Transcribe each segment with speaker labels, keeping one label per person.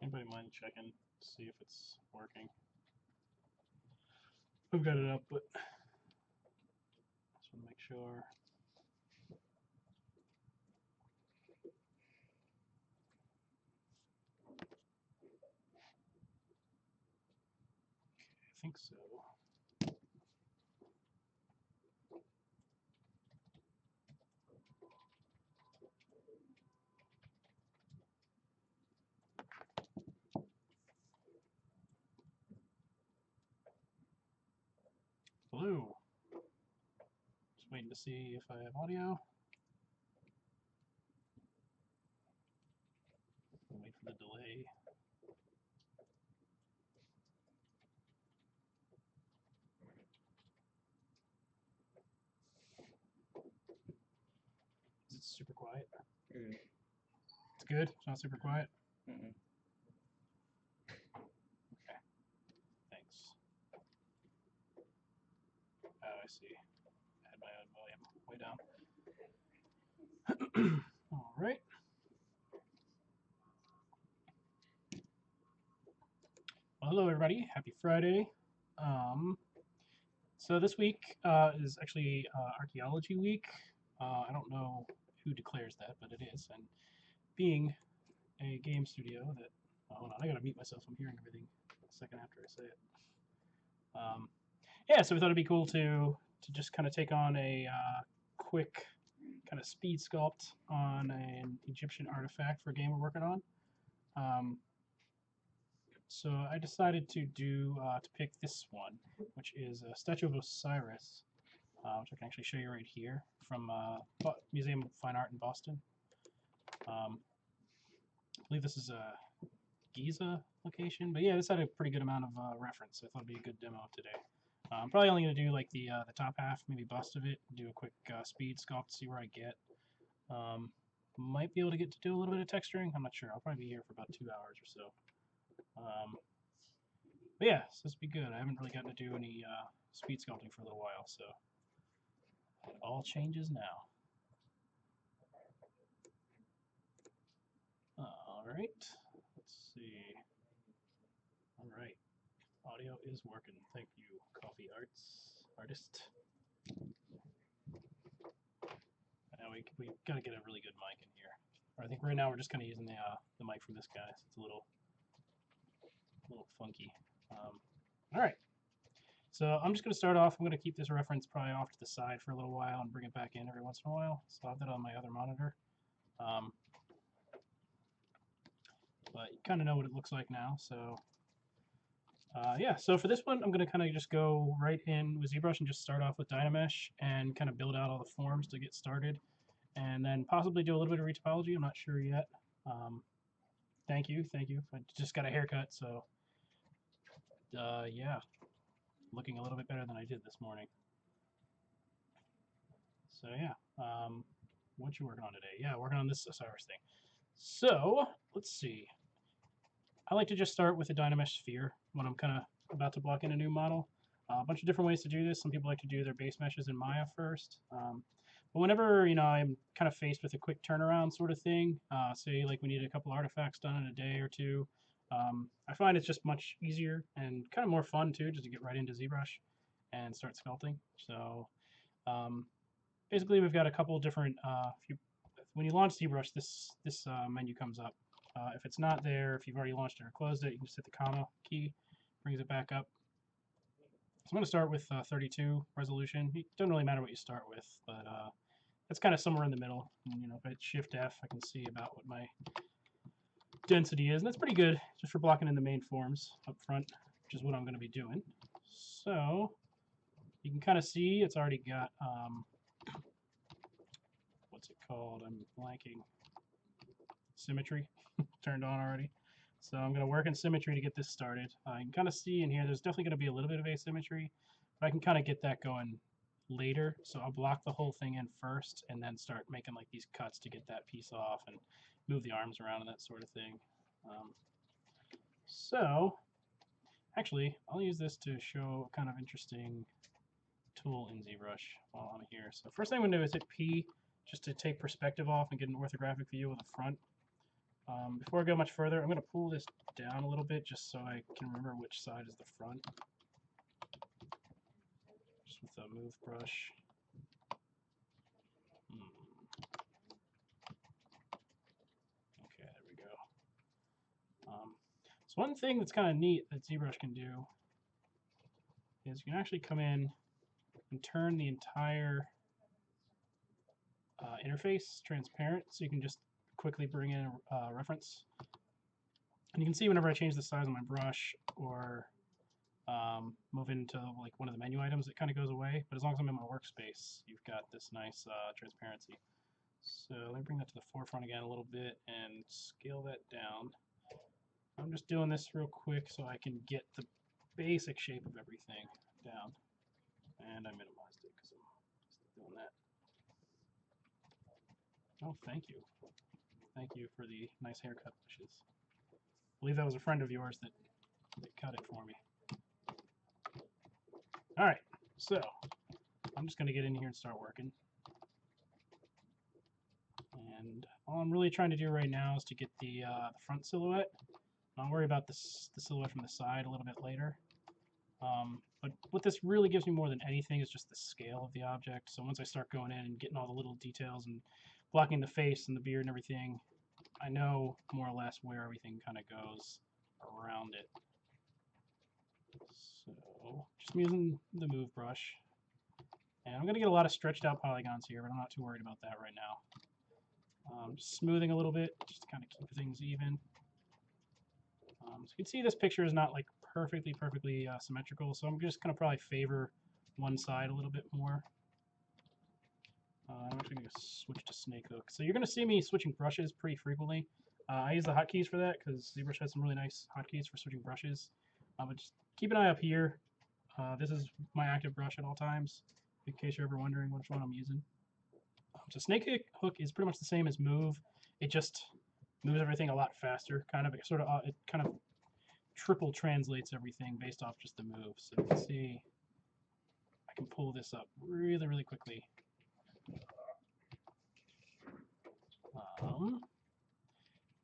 Speaker 1: Anybody mind checking to see if it's working? I've got it up, but just want to make sure. Okay, I think so. Hello. Just waiting to see if I have audio. I'll wait for the delay. Is it super quiet? It's good? It's not super quiet?
Speaker 2: Mm-mm.
Speaker 1: Okay. Thanks. Oh, I see. I had my own volume way down. All right. Well, hello, everybody. Happy Friday. So this week is actually Archaeology Week. I don't know who declares that, but it is. And being a game studio that... Oh, hold on, I gotta mute myself. I'm hearing everything a second after I say it. Yeah, so we thought it'd be cool to just kind of take on a quick kind of speed sculpt on an Egyptian artifact for a game we're working on. So I decided to pick this one, which is a statue of Osiris, which I can actually show you right here from Museum of Fine Art in Boston. I believe this is a Giza location, but yeah, this had a pretty good amount of reference, so I thought it'd be a good demo today. I'm probably only going to do like the top half, maybe bust of it, do a quick speed sculpt, see where I get. Might be able to get to do a little bit of texturing. I'm not sure. I'll probably be here for about 2 hours or so. But yeah, so this will be good. I haven't really gotten to do any speed sculpting for a little while, so it all changes now. All right, let's see. All right, audio is working. Thank you, Coffee Artist. Now we gotta get a really good mic in here. Or I think right now we're just kind of using the mic from this guy. So it's a little funky. All right. So I'm just going to start off. I'm going to keep this reference probably off to the side for a little while and bring it back in every once in a while. So I'll have that on my other monitor. But you kind of know what it looks like now. So yeah, so for this one, I'm going to kind of just go right in with Zbrush and just start off with Dynamesh and kind of build out all the forms to get started. And then possibly do a little bit of retopology. I'm not sure yet. Thank you. I just got a haircut, so yeah, looking a little bit better than I did this morning. So yeah, what you working on today? Yeah, working on this Osiris thing. So let's see. I like to just start with a Dynamesh sphere when I'm kind of about to block in a new model. A bunch of different ways to do this. Some people like to do their base meshes in Maya first. But whenever I'm kind of faced with a quick turnaround sort of thing, say like we need a couple artifacts done in a day or two, I find it's just much easier and kind of more fun too, just to get right into ZBrush and start sculpting. So basically, we've got a couple different. When you launch ZBrush, this menu comes up. If it's not there, if you've already launched it or closed it, you can just hit the comma key, brings it back up. So I'm going to start with 32 resolution. It doesn't really matter what you start with, but it's kind of somewhere in the middle. And, if I hit Shift F, I can see about what my density is, and that's pretty good just for blocking in the main forms up front, which is what I'm going to be doing. So you can kind of see it's already got what's it called? I'm blanking. Symmetry turned on already. So I'm going to work in symmetry to get this started. You can kind of see in here there's definitely going to be a little bit of asymmetry, but I can kind of get that going later. So I'll block the whole thing in first and then start making like these cuts to get that piece off and move the arms around and that sort of thing. So, actually, I'll use this to show a kind of interesting tool in ZBrush while I'm here. So first thing I'm going to do is hit P just to take perspective off and get an orthographic view of the front. Before I go much further, I'm going to pull this down a little bit just so I can remember which side is the front. Just with the move brush. Okay, there we go. So one thing that's kind of neat that ZBrush can do is you can actually come in and turn the entire interface transparent, so you can just quickly bring in a reference. And you can see whenever I change the size of my brush or move into like one of the menu items, it kind of goes away. But as long as I'm in my workspace, you've got this nice transparency. So let me bring that to the forefront again a little bit and scale that down. I'm just doing this real quick so I can get the basic shape of everything down. And I minimized it because I'm doing that. Oh, thank you. Thank you for the nice haircut wishes. I believe that was a friend of yours that cut it for me. All right, so I'm just going to get in here and start working. And all I'm really trying to do right now is to get the front silhouette. I'll worry about the silhouette from the side a little bit later. But what this really gives me more than anything is just the scale of the object. So once I start going in and getting all the little details and blocking the face and the beard and everything, I know more or less where everything kind of goes around it. So just using the move brush. And I'm going to get a lot of stretched out polygons here, but I'm not too worried about that right now. Just smoothing a little bit, just to kind of keep things even. So you can see this picture is not like perfectly symmetrical, so I'm just going to probably favor one side a little bit more. I'm actually going to switch to snake hook. So you're going to see me switching brushes pretty frequently. I use the hotkeys for that because ZBrush has some really nice hotkeys for switching brushes. But just keep an eye up here. This is my active brush at all times, in case you're ever wondering which one I'm using. So snake hook is pretty much the same as move. It just moves everything a lot faster. It kind of triple translates everything based off just the move. So you can see I can pull this up really quickly.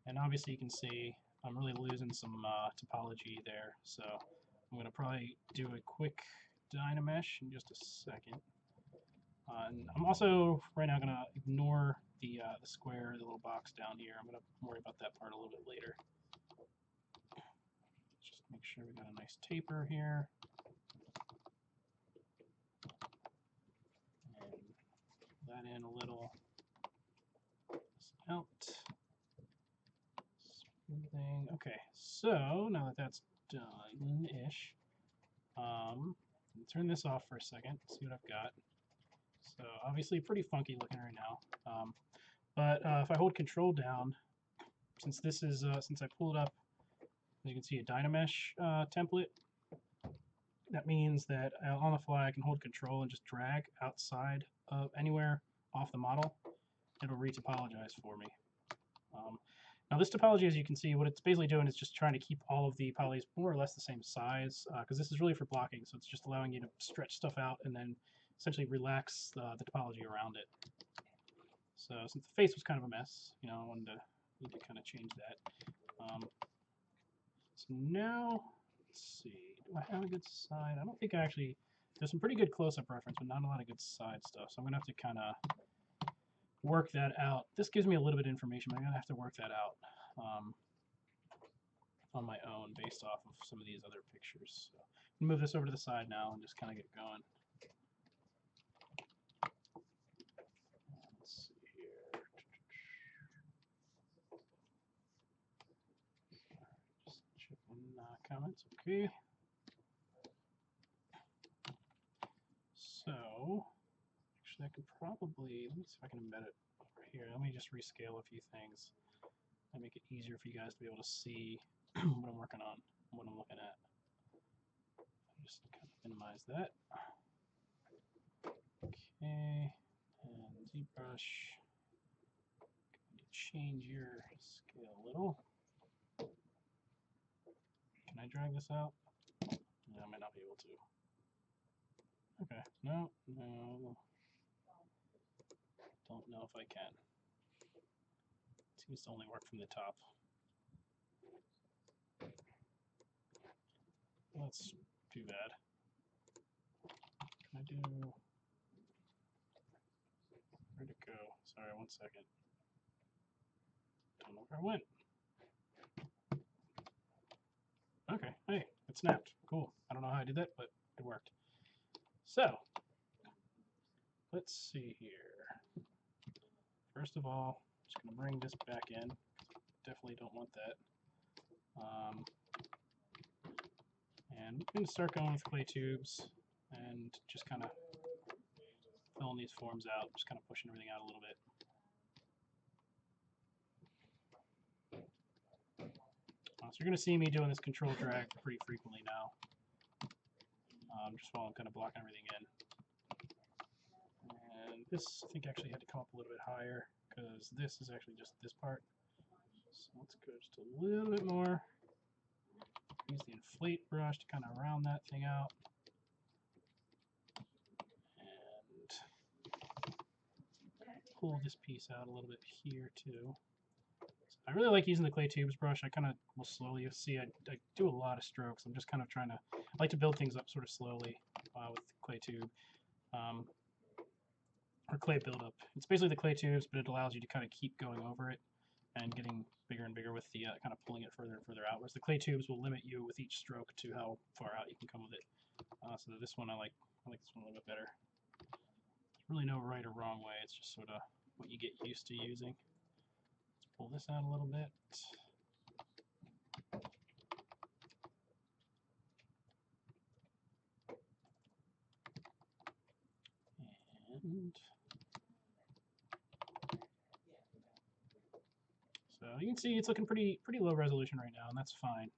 Speaker 1: And obviously you can see I'm really losing some topology there. So I'm going to probably do a quick Dynamesh in just a second. And I'm also right now going to ignore the square, the little box down here. I'm going to worry about that part a little bit later. Just make sure we got a nice taper here. And that in a little. This out. Smoothing. Okay, so now that that's done-ish, turn this off for a second, see what I've got. So obviously pretty funky looking right now. But if I hold Control down, since this is since I pulled up, as you can see, a Dynamesh template, that means that on the fly I can hold Control and just drag outside of anywhere off the model. It'll retopologize for me. Now this topology, as you can see, what it's basically doing is just trying to keep all of the polys more or less the same size, because this is really for blocking, so it's just allowing you to stretch stuff out and then essentially relax the topology around it. So since the face was kind of a mess, you know, I need to kind of change that. So now, let's see, do I have a good side? I don't think I actually, there's some pretty good close-up reference, but not a lot of good side stuff, so I'm going to have to kind of work that out. This gives me a little bit of information, but I'm going to have to work that out on my own based off of some of these other pictures. So I'm going to move this over to the side now and just kind of get going. Let's see here. Just checking comments. Okay. So actually I could probably, let me see if I can embed it over here. Let me just rescale a few things and make it easier for you guys to be able to see what I'm working on, what I'm looking at. Just kind of minimize that. Okay, and ZBrush, change your scale a little. I drag this out? Yeah, I might not be able to. Okay, no. Don't know if I can. It seems to only work from the top. That's too bad. Can I do... Where'd it go? Sorry, 1 second. Don't know where it went. Okay, hey, it snapped. Cool. I don't know how I did that, but it worked. So, let's see here. First of all, I'm just going to bring this back in. Definitely don't want that. And I'm going to start going with clay tubes and just kind of filling these forms out, just kind of pushing everything out a little bit. So you're going to see me doing this control drag pretty frequently now, just while I'm kind of blocking everything in. And this, I think, actually had to come up a little bit higher because this is actually just this part. So let's go just a little bit more. Use the inflate brush to kind of round that thing out. And pull this piece out a little bit here too. I really like using the clay tubes brush. I kind of will slowly, you'll see I do a lot of strokes. I'm just kind of trying to, I like to build things up sort of slowly with clay tube, or clay buildup. It's basically the clay tubes, but it allows you to kind of keep going over it and getting bigger and bigger with the kind of pulling it further and further out, whereas the clay tubes will limit you with each stroke to how far out you can come with it. So this one, I like this one a little bit better. There's really no right or wrong way. It's just sort of what you get used to using. Pull this out a little bit. And so you can see it's looking pretty low resolution right now, and that's fine.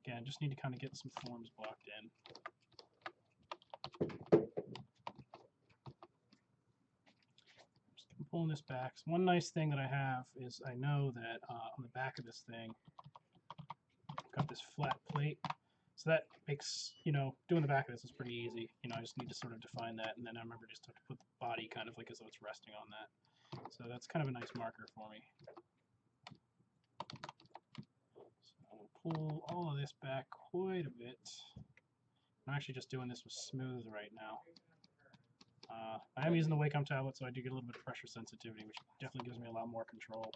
Speaker 1: Again, just need to kind of get some forms blocked in. Just pulling this back. So one nice thing that I have is I know that on the back of this thing, I've got this flat plate. So that makes, doing the back of this is pretty easy. I just need to sort of define that, and then I remember just to put the body kind of like as though it's resting on that. So that's kind of a nice marker for me. So I'll pull all of this back quite a bit. I'm actually just doing this with smooth right now. I am using the Wacom tablet, so I do get a little bit of pressure sensitivity, which definitely gives me a lot more control.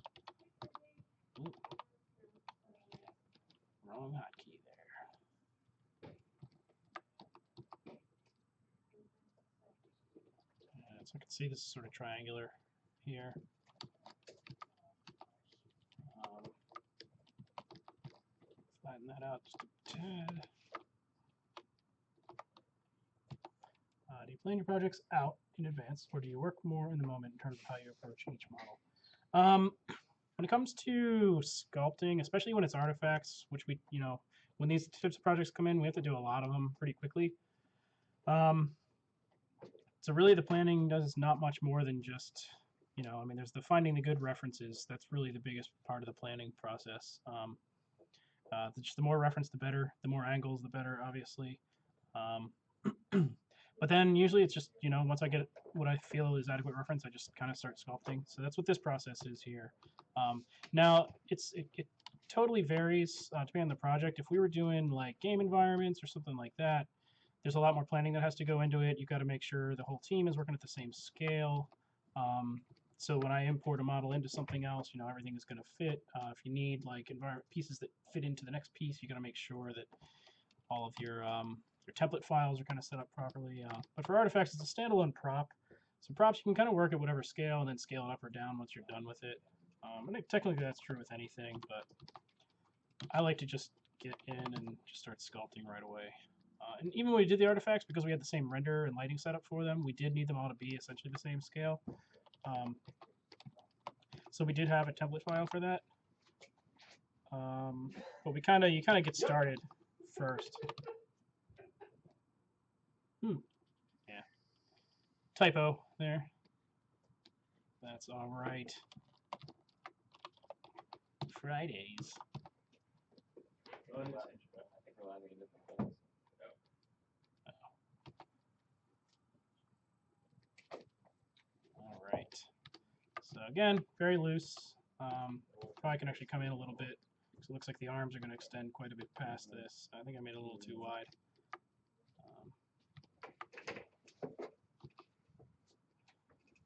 Speaker 1: Ooh. Wrong hotkey there. So I can see this is sort of triangular here. Flatten that out just a tad. Do you plan your projects out in advance, or do you work more in the moment in terms of how you approach each model? When it comes to sculpting, especially when it's artifacts, which we, when these types of projects come in, we have to do a lot of them pretty quickly. So really the planning does not much more than just, there's the finding the good references. That's really the biggest part of the planning process. Just the more reference, the better. The more angles, the better, obviously. But then usually it's just, once I get what I feel is adequate reference, I just kind of start sculpting. So that's what this process is here. Now, it totally varies depending on the project. If we were doing like game environments or something like that, there's a lot more planning that has to go into it. You've got to make sure the whole team is working at the same scale. So when I import a model into something else, everything is going to fit. If you need like environment pieces that fit into the next piece, you got to make sure that all of your template files are kind of set up properly. But for artifacts, it's a standalone prop. So props, you can kind of work at whatever scale and then scale it up or down once you're done with it. And technically that's true with anything, but I like to just get in and just start sculpting right away. And even when we did the artifacts, because we had the same render and lighting setup for them, we did need them all to be essentially the same scale. So we did have a template file for that. But you kind of get started first. Yeah. Typo there. That's all right. Fridays. All right. So again, very loose. Probably can actually come in a little bit because it looks like the arms are going to extend quite a bit past this. I think I made it a little too wide.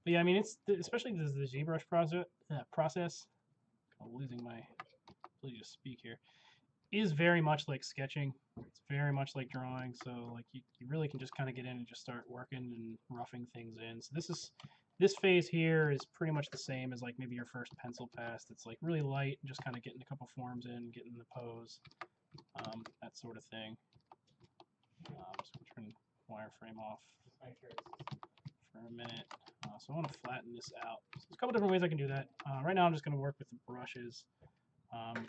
Speaker 1: But yeah, I mean, it's especially the Zbrush process. I'm losing my ability to speak here. Is very much like sketching. It's very much like drawing. So like you really can just kind of get in and just start working and roughing things in. So this phase here is pretty much the same as like maybe your first pencil pass. It's like really light, just kind of getting a couple forms in, getting the pose, that sort of thing. So we'll turn wireframe off for a minute. So I want to flatten this out. So there's a couple different ways I can do that. Right now I'm just going to work with the brushes. I'm going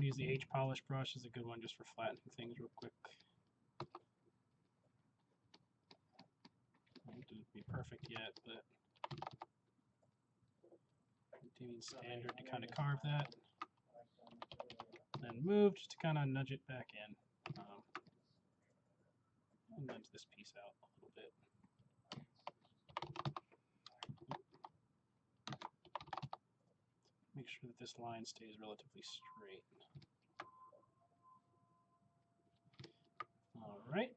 Speaker 1: to use the H polish brush is a good one just for flattening things real quick. It didn't be perfect yet, but doing standard to kind of carve that. Then move just to kind of nudge it back in. And nudge this piece out a little bit. Make sure that this line stays relatively straight. All right.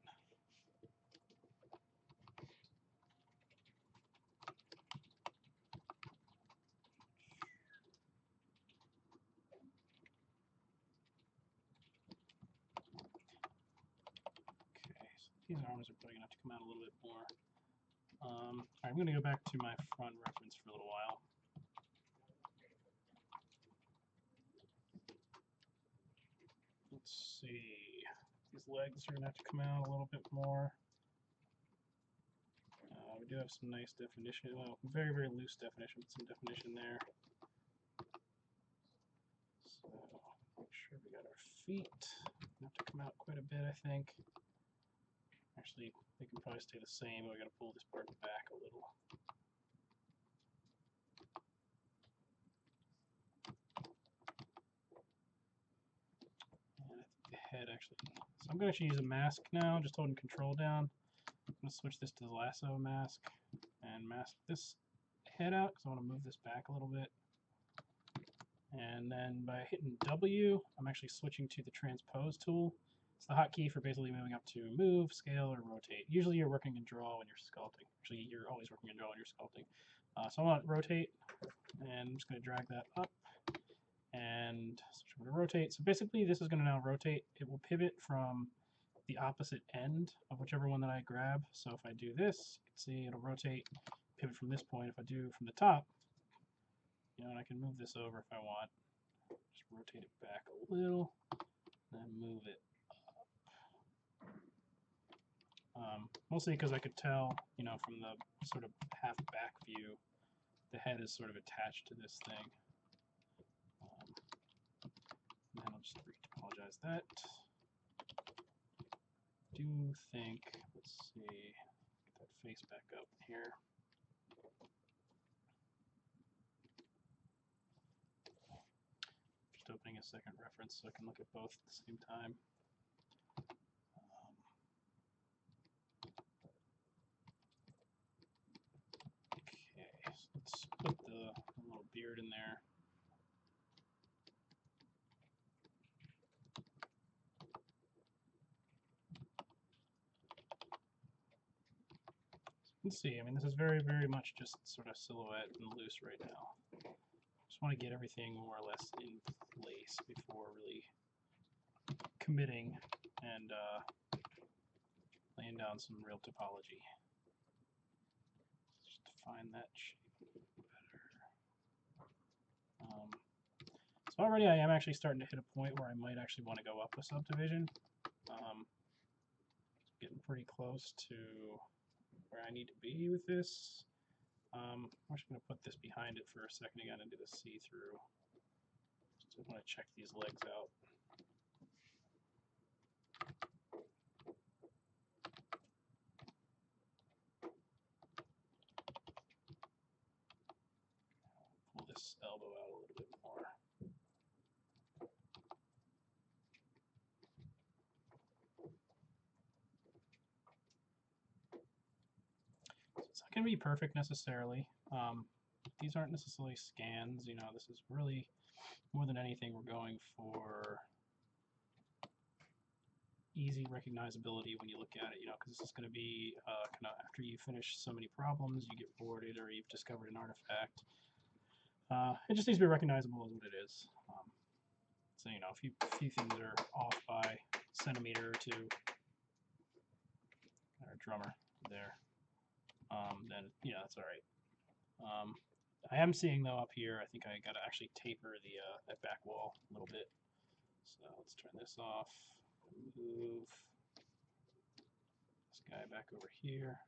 Speaker 1: Okay, so these arms are probably going to have to come out a little bit more. All right, I'm going to go back to my front reference for a little while. Let's see. These legs are going to have to come out a little bit more. We do have some nice definition. Well, very, very loose definition, but some definition there. So make sure we got our feet. Have to come out quite a bit, I think. Actually, they can probably stay the same, but we got to pull this part back a little. And I think the head actually. So I'm going to actually use a mask now, just holding Control down. I'm going to switch this to the lasso mask and mask this head out because I want to move this back a little bit. And then by hitting W, I'm actually switching to the transpose tool. It's the hotkey for basically moving up to move, scale, or rotate. Usually you're working in draw when you're sculpting. Actually, you're always working in draw when you're sculpting. So I want rotate, and I'm just going to drag that up and switch over to rotate. So basically this is going to now rotate. It will pivot from the opposite end of whichever one that I grab. So if I do this, you can see it'll rotate, pivot from this point. If I do from the top, you know, and I can move this over if I want. Just rotate it back a little, and then move it up. Mostly because I could tell, you know, from the sort of half back view, the head is sort of attached to this thing. And then I'll just retopologize that. I do think, let's see, get that face back up here. Just opening a second reference so I can look at both at the same time. Okay, so let's put the little beard in there. You can see, I mean, this is very, very much just sort of silhouette and loose right now. Just want to get everything more or less in place before really committing and laying down some real topology. Just define that shape a little better. So already I am actually starting to hit a point where I might actually want to go up a subdivision. Getting pretty close to where I need to be with this. I'm just going to put this behind it for a second again and do the see-through. Just want to check these legs out. Pull this elbow out a little bit more. going to be perfect necessarily. These aren't necessarily scans. You know, this is really more than anything we're going for easy recognizability when you look at it. You know, because this is going to be kind of after you finish so many problems, you get boarded or you've discovered an artifact. It just needs to be recognizable as what it is. So you know, if a few things are off by a centimeter or two, or drummer there, then yeah, that's all right. I am seeing though up here, I think I got to actually taper the that back wall a little bit. So let's turn this off. Move this guy back over here.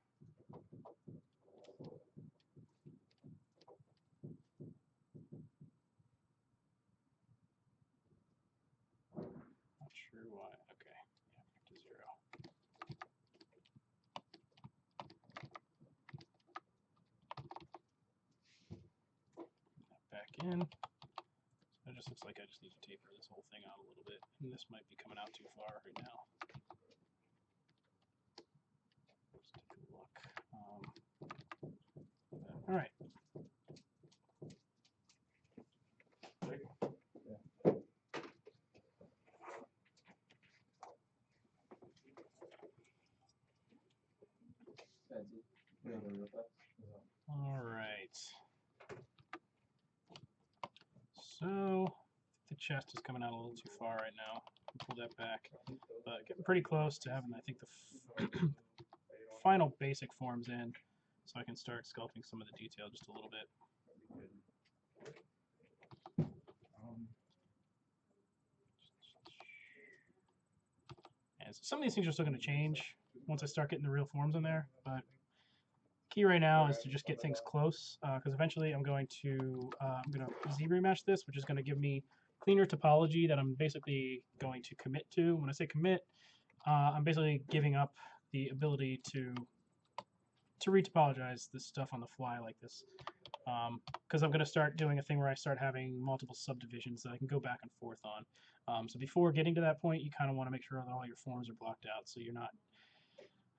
Speaker 1: Not sure why. Okay, yeah, back to 0. Back in. So it just looks like I just need to taper this whole thing out a little bit, and this might be coming out too far right now. Let's take a look. All right. All right. So the chest is coming out a little too far right now. Pull that back, but getting pretty close to having, I think, the final basic forms in, so I can start sculpting some of the detail just a little bit. And so some of these things are still going to change once I start getting the real forms in there, but key right now is to just get things close, because eventually I'm going to Zbrush this, which is going to give me cleaner topology that I'm basically going to commit to. When I say commit, I'm basically giving up the ability to retopologize this stuff on the fly like this, because I'm going to start doing a thing where I start having multiple subdivisions that I can go back and forth on. So before getting to that point, you kind of want to make sure that all your forms are blocked out, so you're not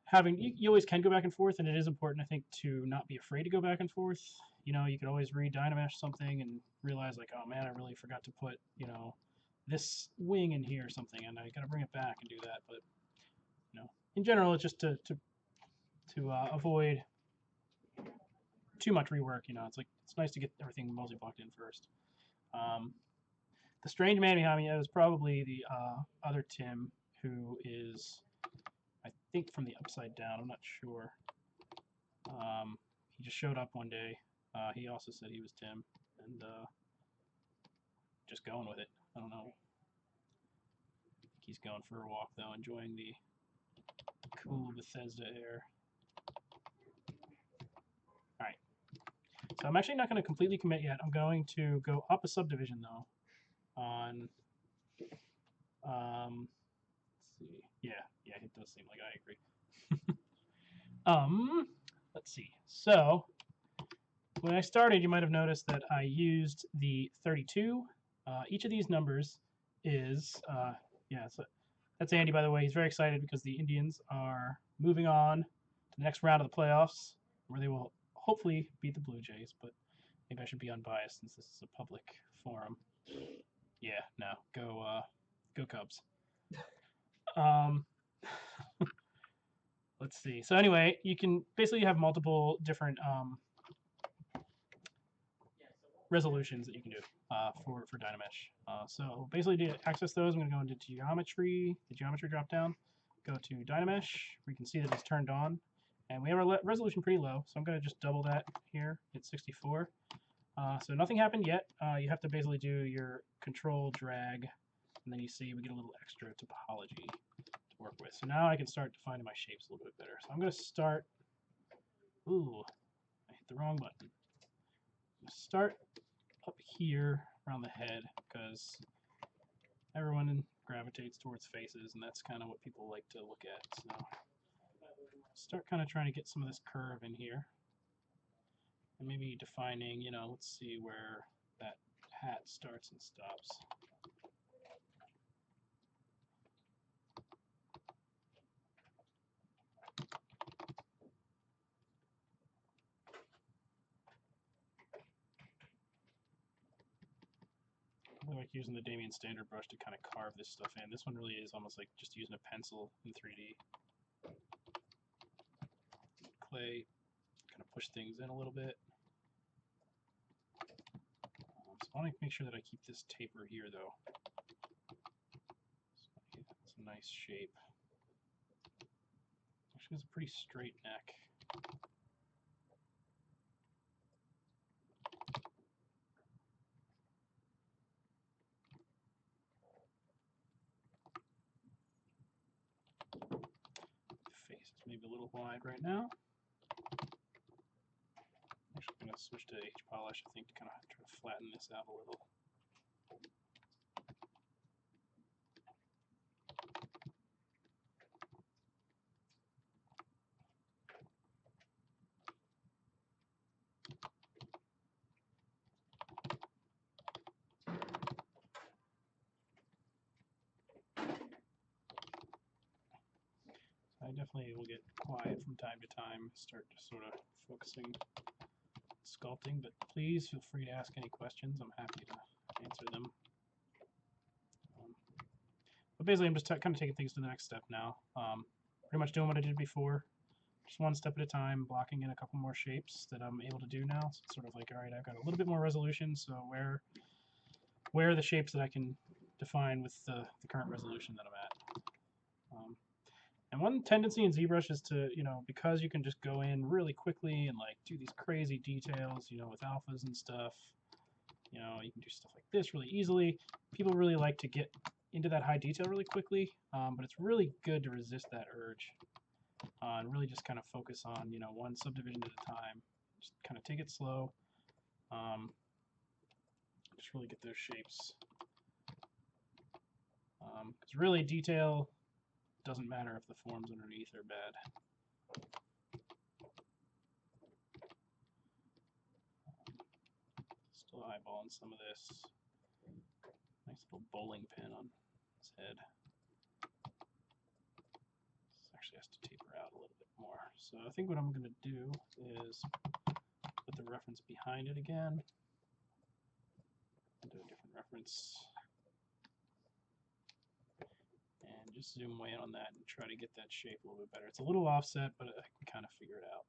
Speaker 1: having, you always can go back and forth, and it is important, I think, to not be afraid to go back and forth. You know, you could always re-dynamesh something and realize, like, oh man, I really forgot to put, you know, this wing in here or something, and I got to bring it back and do that. But, you know, in general, it's just to avoid too much rework. You know, it's like, it's nice to get everything mostly blocked in first. The strange man behind me is probably the other Tim, who is, I think, from the Upside Down. I'm not sure. He just showed up one day. He also said he was Tim, and just going with it. I don't know. He's going for a walk though, enjoying the cool Bethesda air. All right. So I'm actually not going to completely commit yet. I'm going to go up a subdivision though. On let's see. Yeah, it does seem like I agree. Let's see. So when I started, you might have noticed that I used the 32. Each of these numbers is, yeah, so that's Andy, by the way. He's very excited because the Indians are moving on to the next round of the playoffs, where they will hopefully beat the Blue Jays, but maybe I should be unbiased since this is a public forum. Yeah, no, go Cubs. Let's see. So anyway, you can basically have multiple different resolutions that you can do for Dynamesh. So basically to access those, I'm going to go into geometry, the geometry drop down, go to Dynamesh, where you can see that it's turned on, and we have our resolution pretty low, so I'm going to just double that here at 64. So nothing happened yet. You have to basically do your control drag, and then you see we get a little extra topology to work with. So now I can start defining my shapes a little bit better. So I'm going to start, ooh, I hit the wrong button. Start up here around the head, because everyone gravitates towards faces, and that's kind of what people like to look at. So start kind of trying to get some of this curve in here, and maybe defining, you know, let's see where that hat starts and stops. like using the Damien standard brush to kind of carve this stuff in. This one really is almost like just using a pencil in 3D. Clay, kind of push things in a little bit. So I want to make sure that I keep this taper here, though. So it's a nice shape. Actually, it's a pretty straight neck. The face is maybe a little wide right now. I'm actually going to switch to H polish, I think, to kind of try to flatten this out a little. I definitely will get quiet from time to time, start to sort of focusing on sculpting, but please feel free to ask any questions. I'm happy to answer them. But basically, I'm just kind of taking things to the next step now. Pretty much doing what I did before, just one step at a time, blocking in a couple more shapes that I'm able to do now. So it's sort of like, all right, I've got a little bit more resolution, so where are the shapes that I can define with the current resolution that I'm at? And one tendency in ZBrush is to, because you can just go in really quickly and like do these crazy details, with alphas and stuff, you can do stuff like this really easily. People really like to get into that high detail really quickly, but it's really good to resist that urge and really just kind of focus on, one subdivision at a time. Just kind of take it slow. Just really get those shapes. Because really detail doesn't matter if the forms underneath are bad. Still eyeballing some of this. Nice little bowling pin on his head. This actually has to taper out a little bit more. So I think what I'm going to do is put the reference behind it again. Do a different reference. And just zoom way in on that and try to get that shape a little bit better. It's a little offset, but I can kind of figure it out.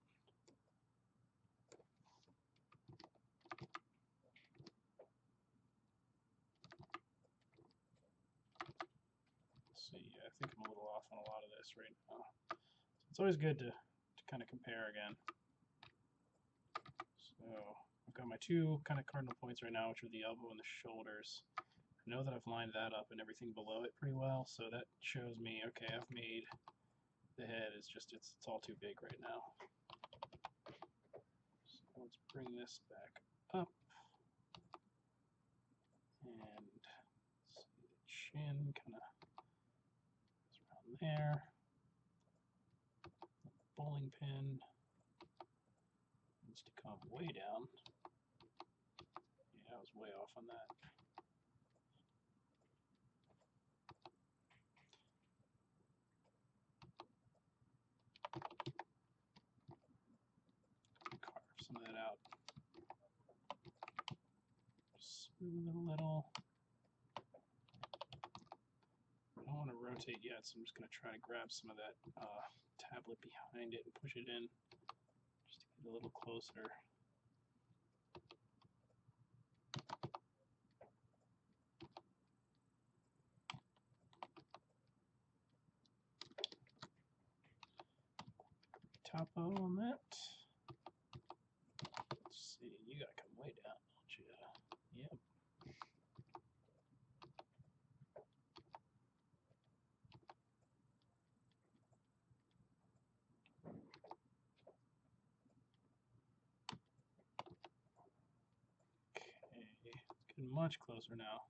Speaker 1: Let's see, I think I'm a little off on a lot of this right now. So it's always good to kind of compare again. So I've got my two kind of cardinal points right now, which are the elbow and the shoulders. I know that I've lined that up and everything below it pretty well, so that shows me, okay, I've made the head, it's all too big right now. So let's bring this back up. And see the chin kind of goes around there. The bowling pin needs to come way down. Yeah, I was way off on that. Carve some of that out. Smooth it a little. I don't want to rotate yet, so I'm just going to try to grab some of that tablet behind it and push it in just to get a little closer. Topo on that. Let's see, you gotta come way down, don't you? Yep. Okay, getting much closer now.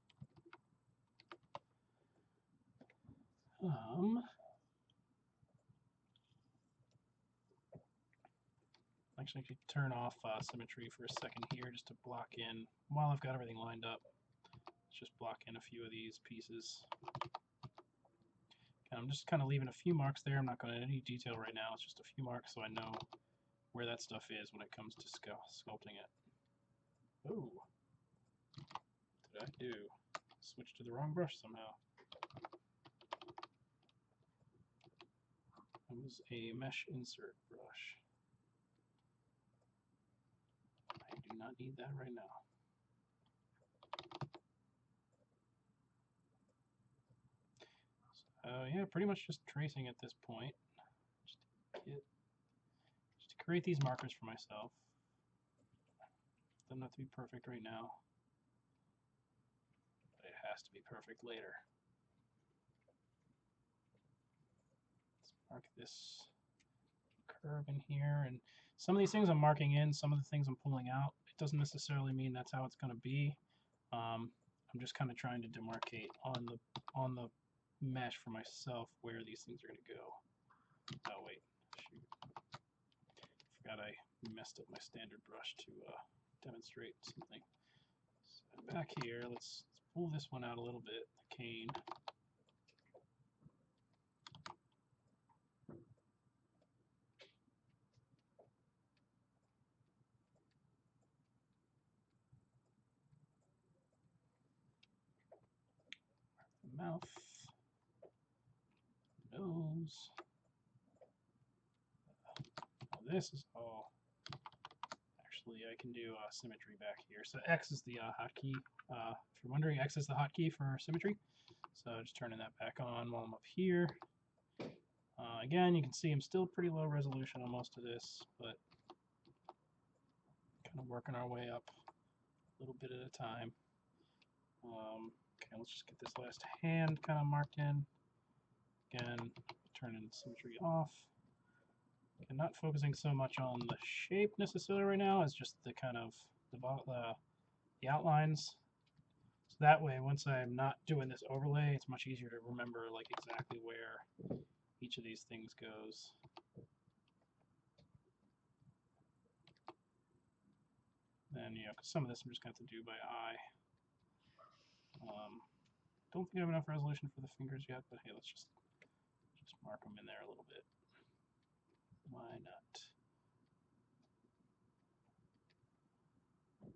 Speaker 1: Actually, I could turn off symmetry for a second here just to block in, while I've got everything lined up, let's just block in a few of these pieces. And I'm just kind of leaving a few marks there. I'm not going into any detail right now. It's just a few marks so I know where that stuff is when it comes to sculpting it. Ooh, what did I do? switched to the wrong brush somehow. It was a mesh insert brush. I do not need that right now. So yeah, pretty much just tracing at this point. Just to create these markers for myself. Doesn't have to be perfect right now, but it has to be perfect later. Let's mark this curve in here, and some of these things I'm marking in, some of the things I'm pulling out. It doesn't necessarily mean that's how it's going to be. I'm just kind of trying to demarcate on the mesh for myself where these things are going to go. Oh wait, shoot. Forgot I messed up my standard brush to demonstrate something. So back here, let's pull this one out a little bit, the cane. The mouth, nose. This is all. Actually, I can do symmetry back here. So X is the hotkey. If you're wondering, X is the hotkey for symmetry. So just turning that back on while I'm up here. Again, you can see I'm still pretty low resolution on most of this, but kind of working our way up a little bit at a time. Okay, let's just get this last hand kind of marked in. Again, turning symmetry off. And not focusing so much on the shape necessarily right now as just the kind of the outlines. So that way, once I'm not doing this overlay, it's much easier to remember like exactly where each of these things goes. Then, you know, because some of this I'm just going to have to do by eye. Don't think I have enough resolution for the fingers yet, but hey, let's just mark them in there a little bit. Why not? I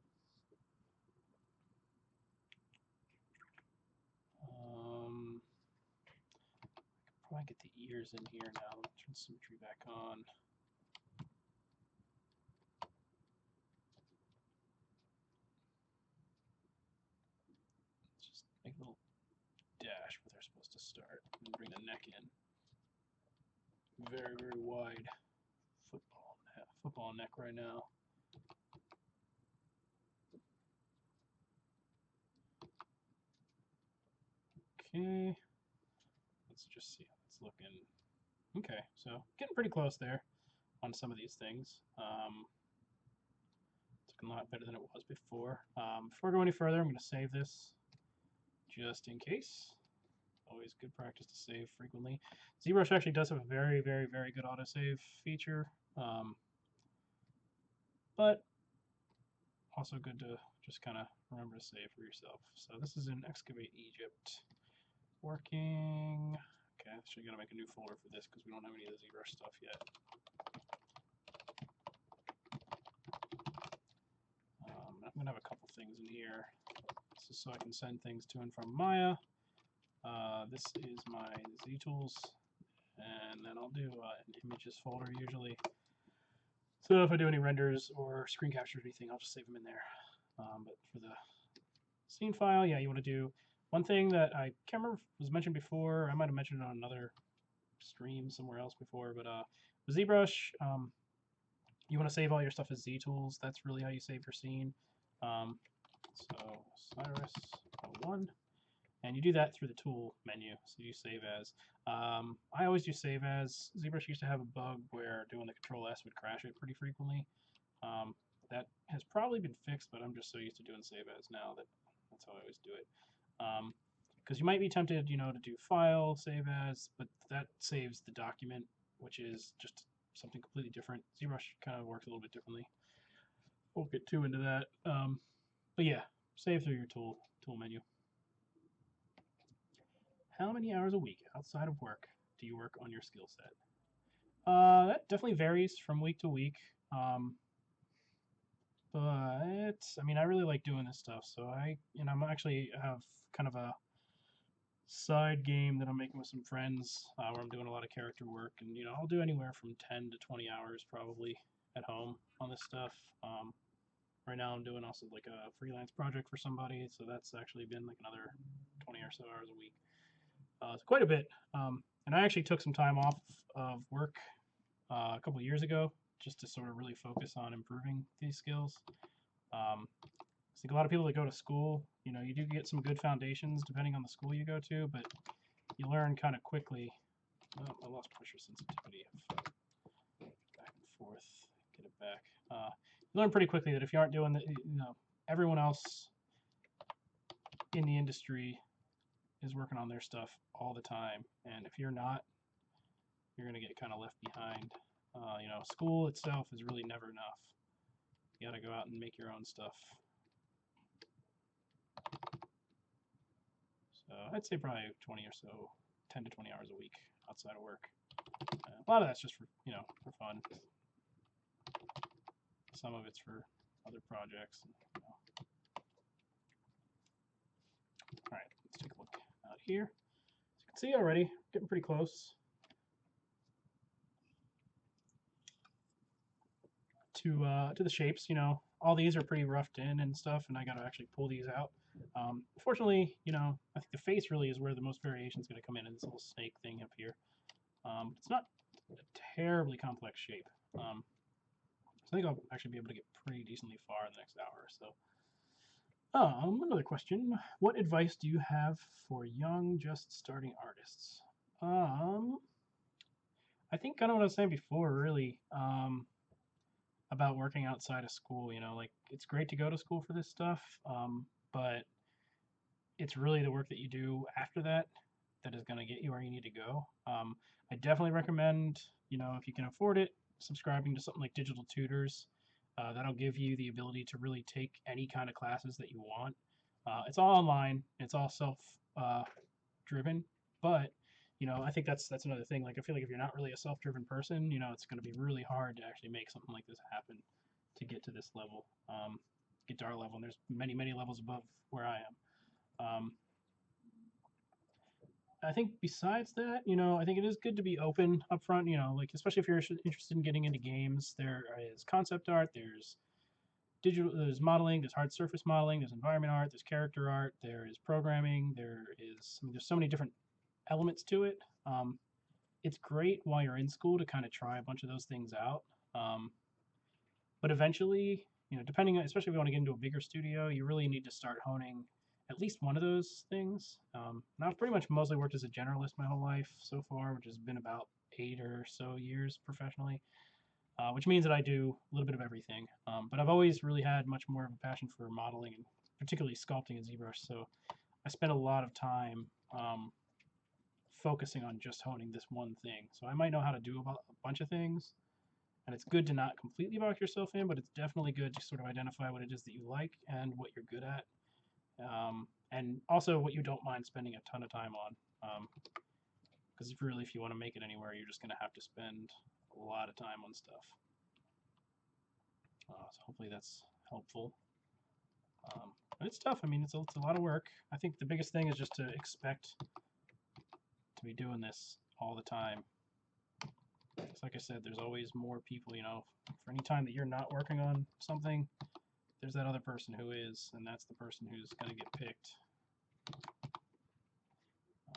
Speaker 1: could probably get the ears in here now. Let's turn symmetry back on. Let's just make a little dash where they're supposed to start and bring the neck in. Very, very wide football neck right now. Okay, let's just see how it's looking. Okay, so getting pretty close there on some of these things. It's looking a lot better than it was before. Before I go any further, I'm going to save this just in case. Always good practice to save frequently. Zbrush actually does have a very, very, very good autosave feature, but also good to just kind of remember to save for yourself. So this is in Excavate Egypt. Working. Okay, actually got to make a new folder for this because we don't have any of the Zbrush stuff yet. I'm going to have a couple things in here. This is so I can send things to and from Maya. This is my ZTools, and then I'll do an images folder usually. So if I do any renders or screen captures or anything, I'll just save them in there. But for the scene file, yeah, you want to do one thing that I can't remember if it was mentioned before. I might have mentioned it on another stream somewhere else before, but with ZBrush, you want to save all your stuff as ZTools. That's really how you save your scene. So Cyrus 1. And you do that through the tool menu. So you save as. I always do save as. ZBrush used to have a bug where doing the Control S would crash it pretty frequently. That has probably been fixed, but I'm just so used to doing save as now that that's how I always do it. Because you might be tempted, you know, to do file, save as, but that saves the document, which is just something completely different. ZBrush kind of works a little bit differently. Won't get too into that. But yeah, save through your tool menu. How many hours a week outside of work do you work on your skill set? That definitely varies from week to week. But I mean, I really like doing this stuff, so I'm actually have kind of a side game that I'm making with some friends where I'm doing a lot of character work, and I'll do anywhere from 10 to 20 hours probably at home on this stuff. Right now I'm doing also like a freelance project for somebody, so that's actually been like another 20 or so hours a week. It's quite a bit. And I actually took some time off of work a couple of years ago just to sort of really focus on improving these skills. I think a lot of people that go to school, you do get some good foundations depending on the school you go to, but you learn kind of quickly. Oh, I lost pressure sensitivity. Back and forth, get it back. You learn pretty quickly that if you aren't doing the, everyone else in the industry is working on their stuff all the time, and if you're not, you're gonna get kind of left behind. School itself is really never enough. You got to go out and make your own stuff. So I'd say probably 20 or so, 10 to 20 hours a week outside of work. A lot of that's just for fun. Some of it's for other projects. All right, let's take a look out here. As you can see already, getting pretty close to the shapes. All these are pretty roughed in and stuff, and I got to actually pull these out. Fortunately, I think the face really is where the most variation is going to come in this little snake thing up here. It's not a terribly complex shape. So I think I'll actually be able to get pretty decently far in the next hour or so. Another question. What advice do you have for young, just starting artists? I think kind of what I was saying before, really, about working outside of school. Like it's great to go to school for this stuff, but it's really the work that you do after that is going to get you where you need to go. I definitely recommend, if you can afford it, subscribing to something like Digital Tutors. That'll give you the ability to really take any kind of classes that you want. It's all online. It's all self-driven, but I think that's another thing. Like I feel like if you're not really a self-driven person, it's going to be really hard to actually make something like this happen to get to this level, get to our level. And there's many levels above where I am. I think besides that, I think it is good to be open up front, like especially if you're interested in getting into games. There is concept art, there's modeling, there's hard surface modeling, there's environment art, there's character art, there is programming, there's so many different elements to it. It's great while you're in school to kind of try a bunch of those things out. But eventually, depending on, especially if you want to get into a bigger studio, you really need to start honing at least one of those things. And I've pretty much mostly worked as a generalist my whole life so far, which has been about 8 or so years professionally, which means that I do a little bit of everything. But I've always really had much more of a passion for modeling and particularly sculpting and Zbrush. So I spent a lot of time focusing on just honing this one thing. So I might know how to do a bunch of things, and it's good to not completely box yourself in, but it's definitely good to sort of identify what it is that you like and what you're good at, and also what you don't mind spending a ton of time on. Because really, if you want to make it anywhere, you're just going to have to spend a lot of time on stuff. So hopefully that's helpful. But it's tough. I mean, it's a lot of work. I think the biggest thing is just to expect to be doing this all the time. Because like I said, there's always more people, for any time that you're not working on something, there's that other person who is, and that's the person who's going to get picked.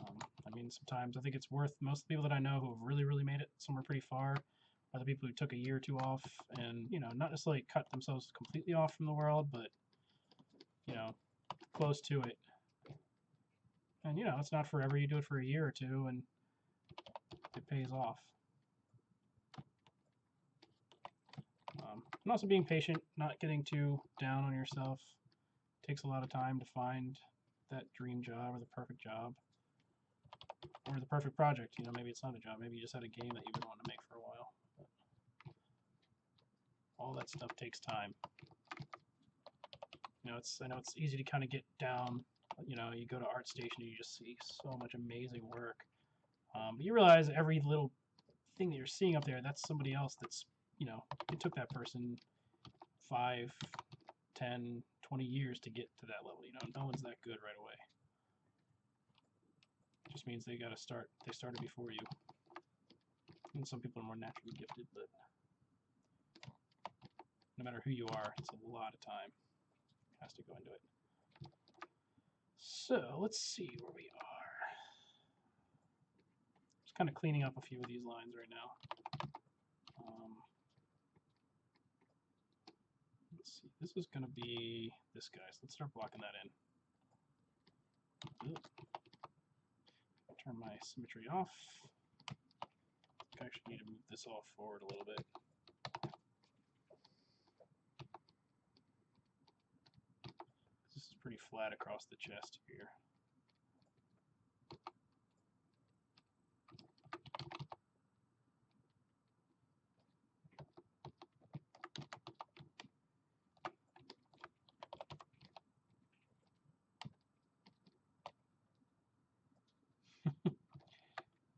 Speaker 1: I mean, sometimes I think it's worth, most people that I know who have really made it somewhere pretty far are the people who took a year or two off and, not necessarily cut themselves completely off from the world, but, close to it. And, it's not forever. You do it for a year or two, and it pays off. And also being patient, not getting too down on yourself. It takes a lot of time to find that dream job or the perfect job or the perfect project. Maybe it's not a job. Maybe you just had a game that you've been wanting to make for a while. But all that stuff takes time. I know it's easy to kind of get down. You go to ArtStation and you just see so much amazing work. But you realize every little thing that you're seeing up there, that's somebody else that's, it took that person 5, 10, 20 years to get to that level. You know, no one's that good right away. It just means they got to start. They started before you. And some people are more naturally gifted, but no matter who you are, it's a lot of time has to go into it. So let's see where we are. Just kind of cleaning up a few of these lines right now. Let's see. This is going to be this guy. So let's start blocking that in. Ugh. Turn my symmetry off. I actually need to move this all forward a little bit. This is pretty flat across the chest here.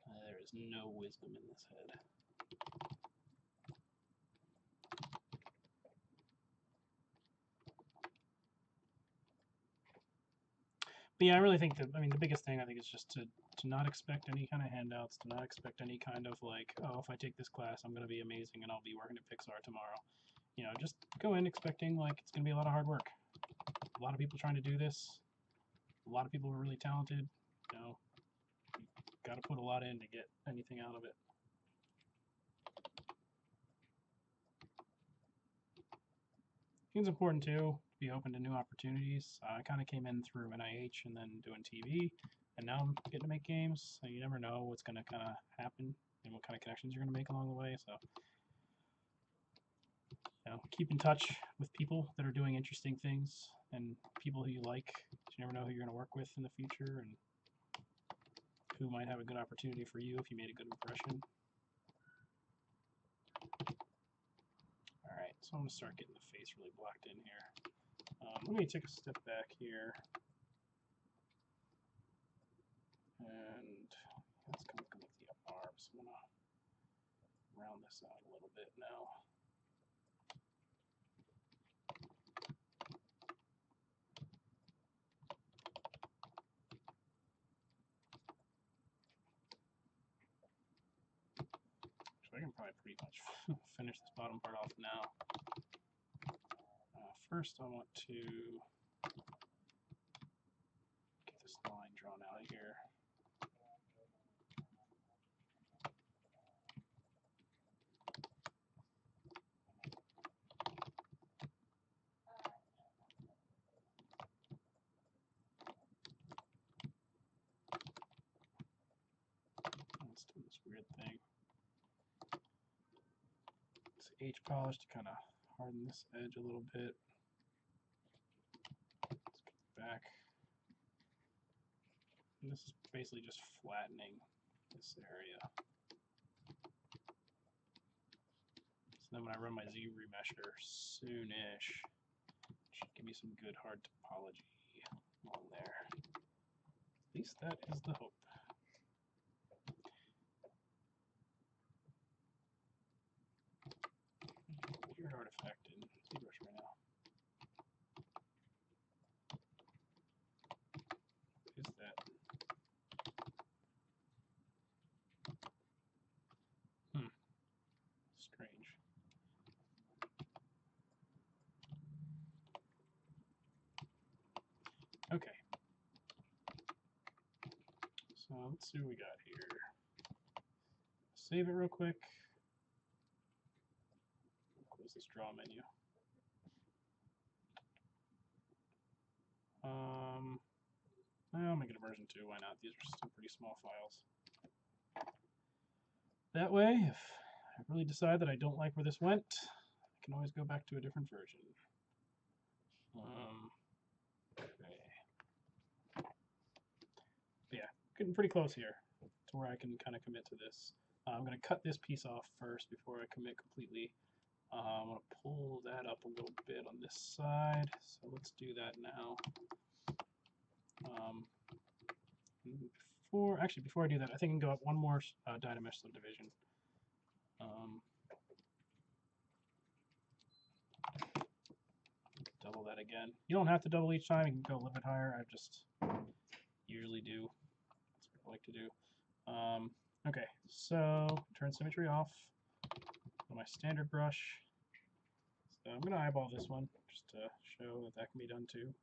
Speaker 1: There is no wisdom in this head. But yeah, I really think that, I mean, the biggest thing I think is just to not expect any kind of handouts, to not expect any kind of like, oh, if I take this class, I'm going to be amazing and I'll be working at Pixar tomorrow. You know, just go in expecting like it's going to be a lot of hard work. A lot of people trying to do this. A lot of people are really talented. You know, you got to put a lot in to get anything out of it. I think it's important too to be open to new opportunities. I kind of came in through NIH and then doing TV, and now I'm getting to make games. So you never know what's going to kind of happen and what kind of connections you're going to make along the way. So, you know, keep in touch with people that are doing interesting things and people who you like. You never know who you're going to work with in the future and who might have a good opportunity for you if you made a good impression. Alright, so I'm going to start getting the face really blocked in here. Let me take a step back here. And that's kind of going to make the arms. I'm going to round this out a little bit now. I can probably pretty much finish this bottom part off now. First, I want to get this line drawn out of here. Let's do this weird thing. H polish to kind of harden this edge a little bit. Let's get back. And this is basically just flattening this area. So then when I run my Z remesher soonish, it should give me some good hard topology along there. At least that is the hope. Weird artifact in Zbrush right now. What is that? Strange. Okay. So let's see what we got here. Save it real quick. Close this draw menu. I'll make it a version 2. Why not? These are some pretty small files. That way, if I really decide that I don't like where this went, I can always go back to a different version. Okay. But yeah, getting pretty close here to where I can kind of commit to this. I'm going to cut this piece off first before I commit completely. I'm going to pull that up a little bit on this side. So let's do that now. Before I do that, I think I can go up one more Dynamesh subdivision. that again. You don't have to double each time. You can go a little bit higher. I just usually do. That's what I like to do. Okay, so turn symmetry off. On my standard brush. So I'm going to eyeball this one just to show that that can be done too.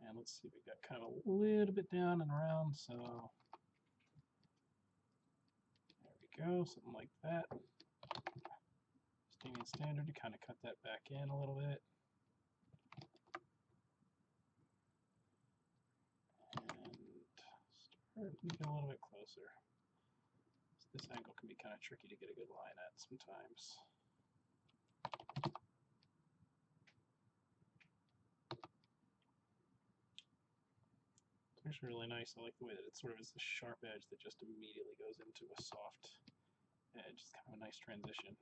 Speaker 1: And let's see, we got kind of a little bit down and around, so there we go, something like that. Staying in standard to kind of cut that back in a little bit. And start to get a little bit closer. So this angle can be kind of tricky to get a good line at sometimes. It's actually really nice. I like the way that it sort of is the sharp edge that just immediately goes into a soft edge. It's kind of a nice transition.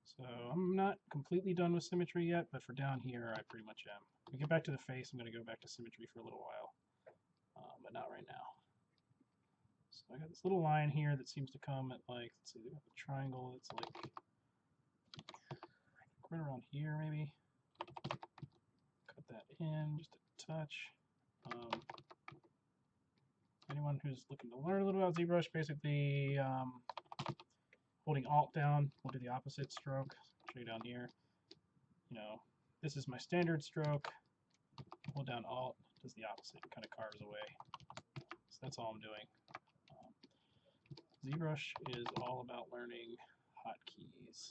Speaker 1: So I'm not completely done with symmetry yet, but for down here, I pretty much am. When we get back to the face, I'm going to go back to symmetry for a little while, but not right now. So I got this little line here that seems to come at, like, let's see, we have a triangle that's like right around here, maybe. Cut that in just a touch. Anyone who's looking to learn a little about ZBrush, basically holding Alt down will do the opposite stroke. I'll show you down here. You know, this is my standard stroke. Hold down Alt, does the opposite, kind of carves away. So that's all I'm doing. ZBrush is all about learning hotkeys,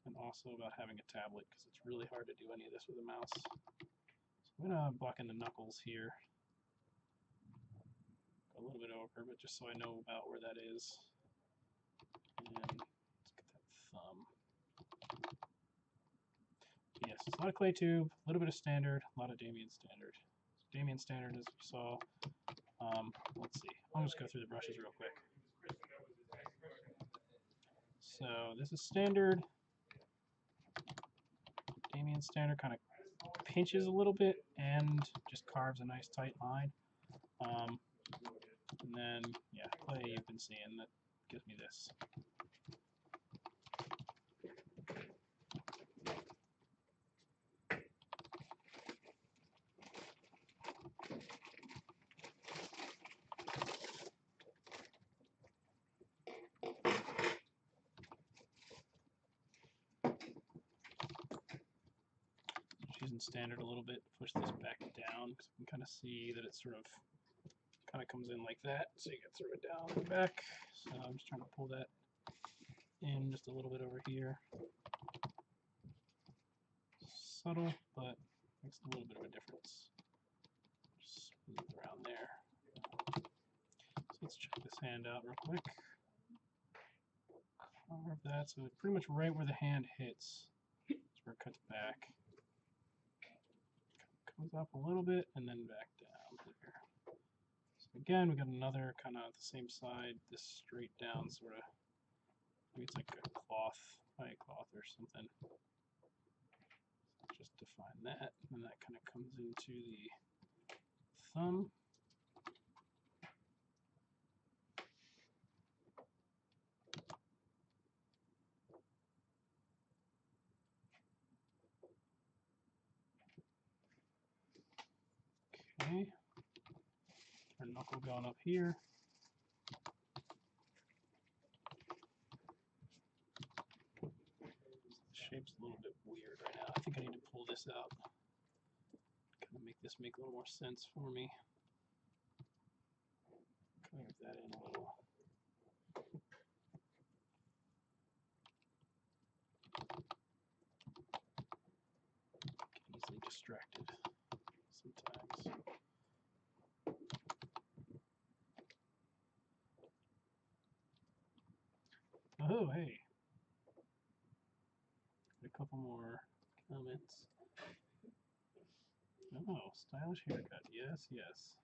Speaker 1: and also about having a tablet, because it's really hard to do any of this with a mouse. So I'm going to block in the knuckles here. Go a little bit over, but just so I know about where that is. And let's get that thumb. Yes, it's a lot of clay tube, a little bit of standard, a lot of Damien standard. So Damien standard, as we saw. Let's see. I'll just go through the brushes real quick. So this is standard. Damien standard kind of pinches a little bit and just carves a nice tight line. And then, yeah, clay you've been seeing, that gives me this. Using standard a little bit to push this back down, because you can kind of see that it sort of comes in like that, so you can throw it down and back. So I'm just trying to pull that in just a little bit over here. Subtle, but makes a little bit of a difference. Just smooth around there. So let's check this hand out real quick. Carve that, so it's pretty much right where the hand hits. That's where it cuts back. Comes up a little bit and then back down here. So again, we got another kind of the same side, this straight down sort of, maybe it's like a cloth, cloth or something. So just define that, and then that kind of comes into the thumb. Okay, our knuckle going up here. The shape's a little bit weird right now. I think I need to pull this out. Kind of make this make a little more sense for me. Carve that in a little. Get easily distracted sometimes. Oh, hey. A couple more comments. Oh, stylish haircut. Yes, yes.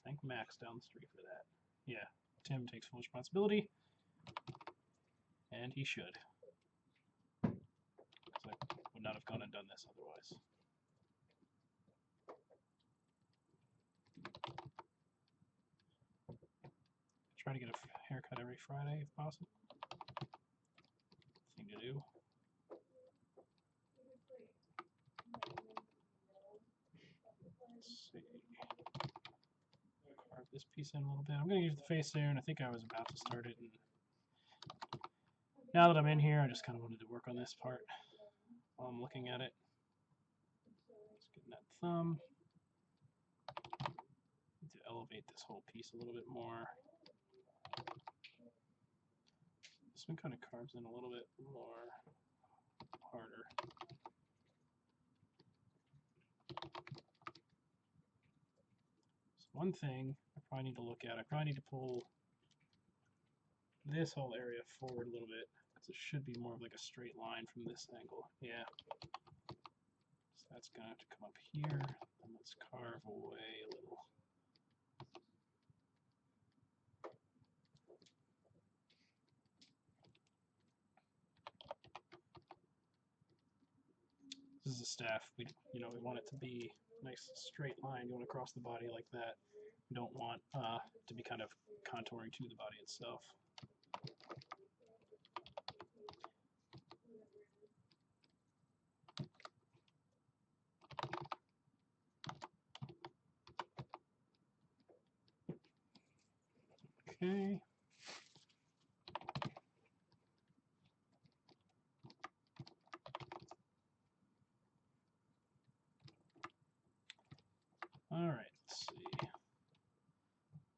Speaker 1: Thank Max down the street for that. Yeah, Tim takes full responsibility, and he should. Because I would not have gone and done this otherwise. try to get a haircut every Friday if possible. Thing to do. Let's see. Carve this piece in a little bit. I'm going to use the face soon. I think I was about to start it, and now that I'm in here, I just kind of wanted to work on this part while I'm looking at it. Just getting that thumb. Need to elevate this whole piece a little bit more. This one kind of carves in a little bit more harder. So one thing I probably need to look at, I probably need to pull this whole area forward a little bit, because it should be more of like a straight line from this angle. Yeah. So that's going to have to come up here, and let's carve away a little. This is a staff. We want it to be a nice straight line going across the body like that. You don't want to be kind of contouring to the body itself. Okay. All right, let's see.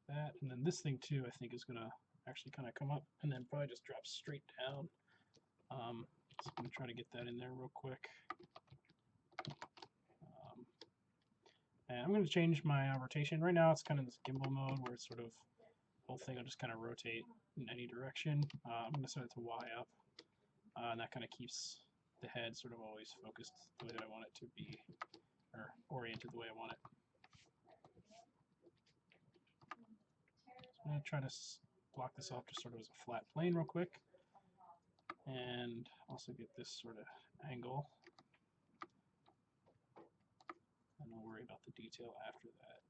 Speaker 1: That, and then this thing too, I think is going to actually kind of come up and then probably just drop straight down. So I'm going to try to get that in there real quick. And I'm going to change my rotation. Right now it's kind of this gimbal mode where it's sort of the whole thing will just kind of rotate in any direction. I'm going to set it to Y up, and that kind of keeps the head sort of always focused the way that I want it to be, or oriented the way I want it. So I'm going to try to block this off just sort of as a flat plane real quick, and also get this sort of angle. And I'll worry about the detail after that.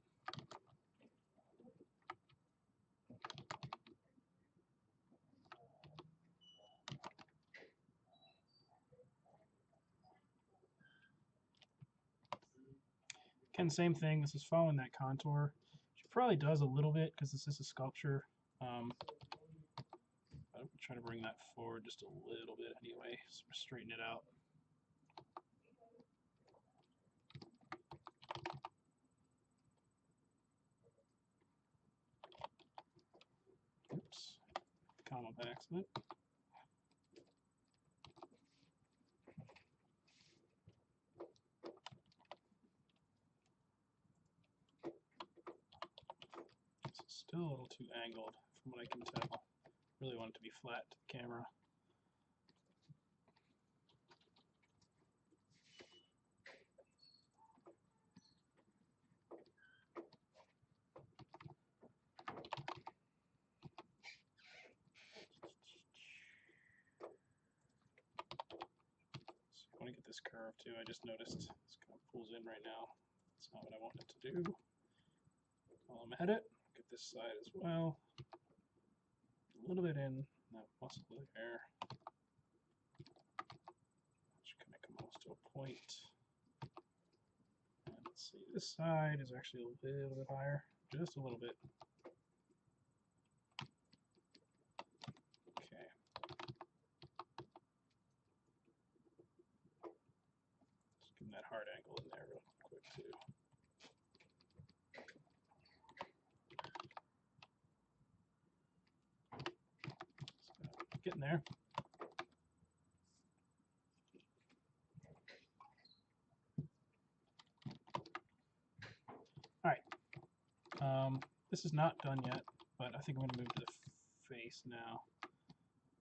Speaker 1: Again, same thing. This is following that contour. She probably does a little bit because this is a sculpture. I'll try to bring that forward just a little bit anyway, so straighten it out. Oops, comma by accident. It's still a little too angled from what I can tell. Really want it to be flat to the camera. I want to get this curve too. I just noticed this kind of pulls in right now. That's not what I want it to do. While I'm at it, get this side as well. A little bit in that muscle there. Should kind of come almost to a point. And let's see, this side is actually a little bit higher, just a little bit. Okay. Just give that hard angle in there real quick too. So, getting there. All right. This is not done yet, but I think I'm going to move to the face now.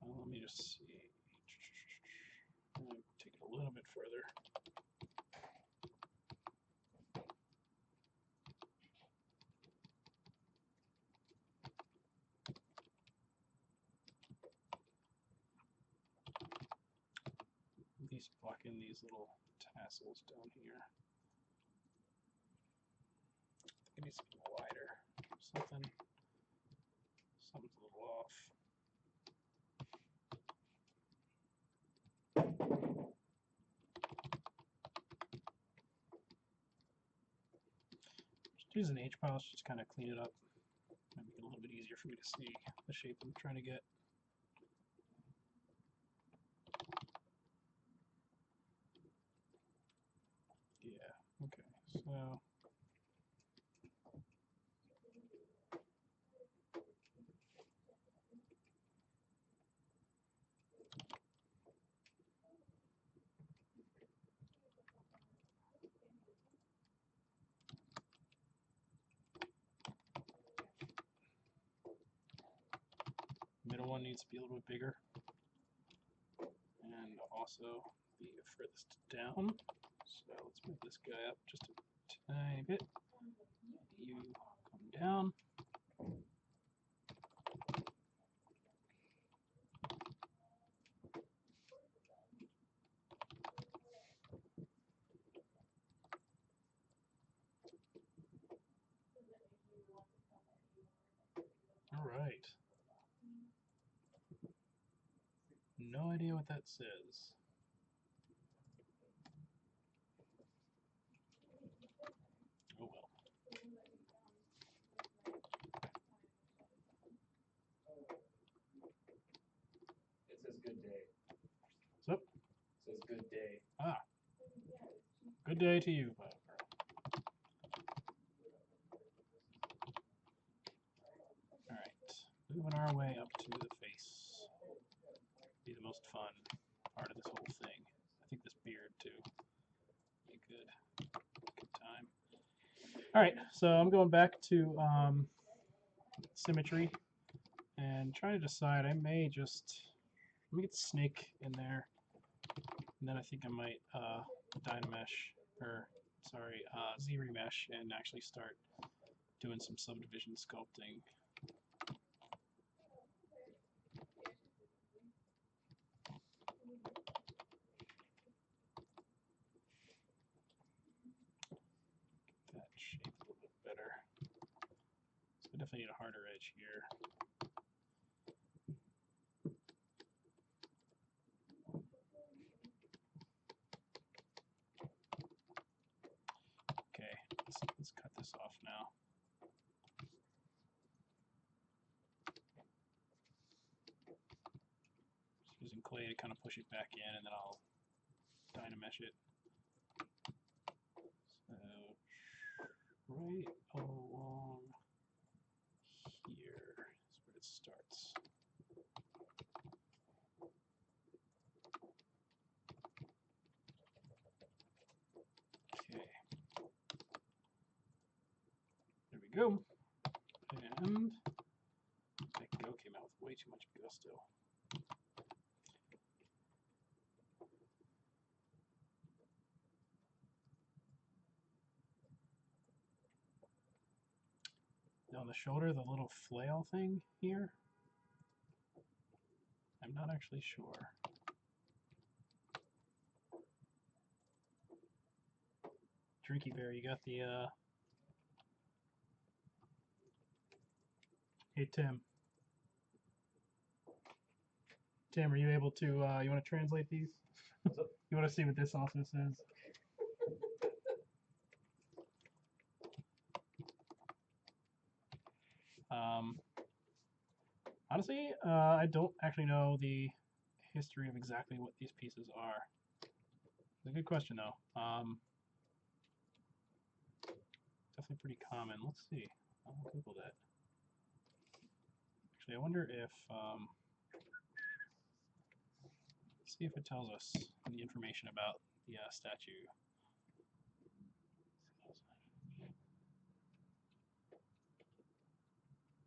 Speaker 1: Let me just see. Take it a little bit further. At least block in these little tassels down here. I think it needs to be wider or something. Something's a little off. Just use an H polish, just kind of clean it up. Make it a little bit easier for me to see the shape I'm trying to get. Yeah, okay, so middle one needs to be a little bit bigger, and also the furthest down. So let's move this guy up just a tiny bit. You come down. All right. No idea what that says. Oh well.
Speaker 2: It says good day.
Speaker 1: So,
Speaker 2: It says good day.
Speaker 1: ah, good day to you, Piper. All right, moving our way up to the face. Be the most fun part of this whole thing. I think this beard too. Be good. Good time. All right, so I'm going back to symmetry and trying to decide. I may just let me get snake in there, and then I think I might Dynamesh or sorry Z-remesh and actually start doing some subdivision sculpting. That shape a little bit better. So I definitely need a harder edge here. Okay, let's cut this off now. Just using clay to kind of push it back in, and then I'll Dynamesh it. So right along here is where it starts. Okay. There we go. And that go came out with way too much gusto. On the shoulder, the little flail thing here, I'm not actually sure. Drinky Bear, you got the hey Tim. Tim, are you able to you want to translate these?
Speaker 2: What's up?
Speaker 1: You want to see what this also says? Honestly, I don't actually know the history of exactly what these pieces are. It's a good question, though. Definitely pretty common. Let's see. I'll Google that. Actually, I wonder if let's see if it tells us the information about the statue.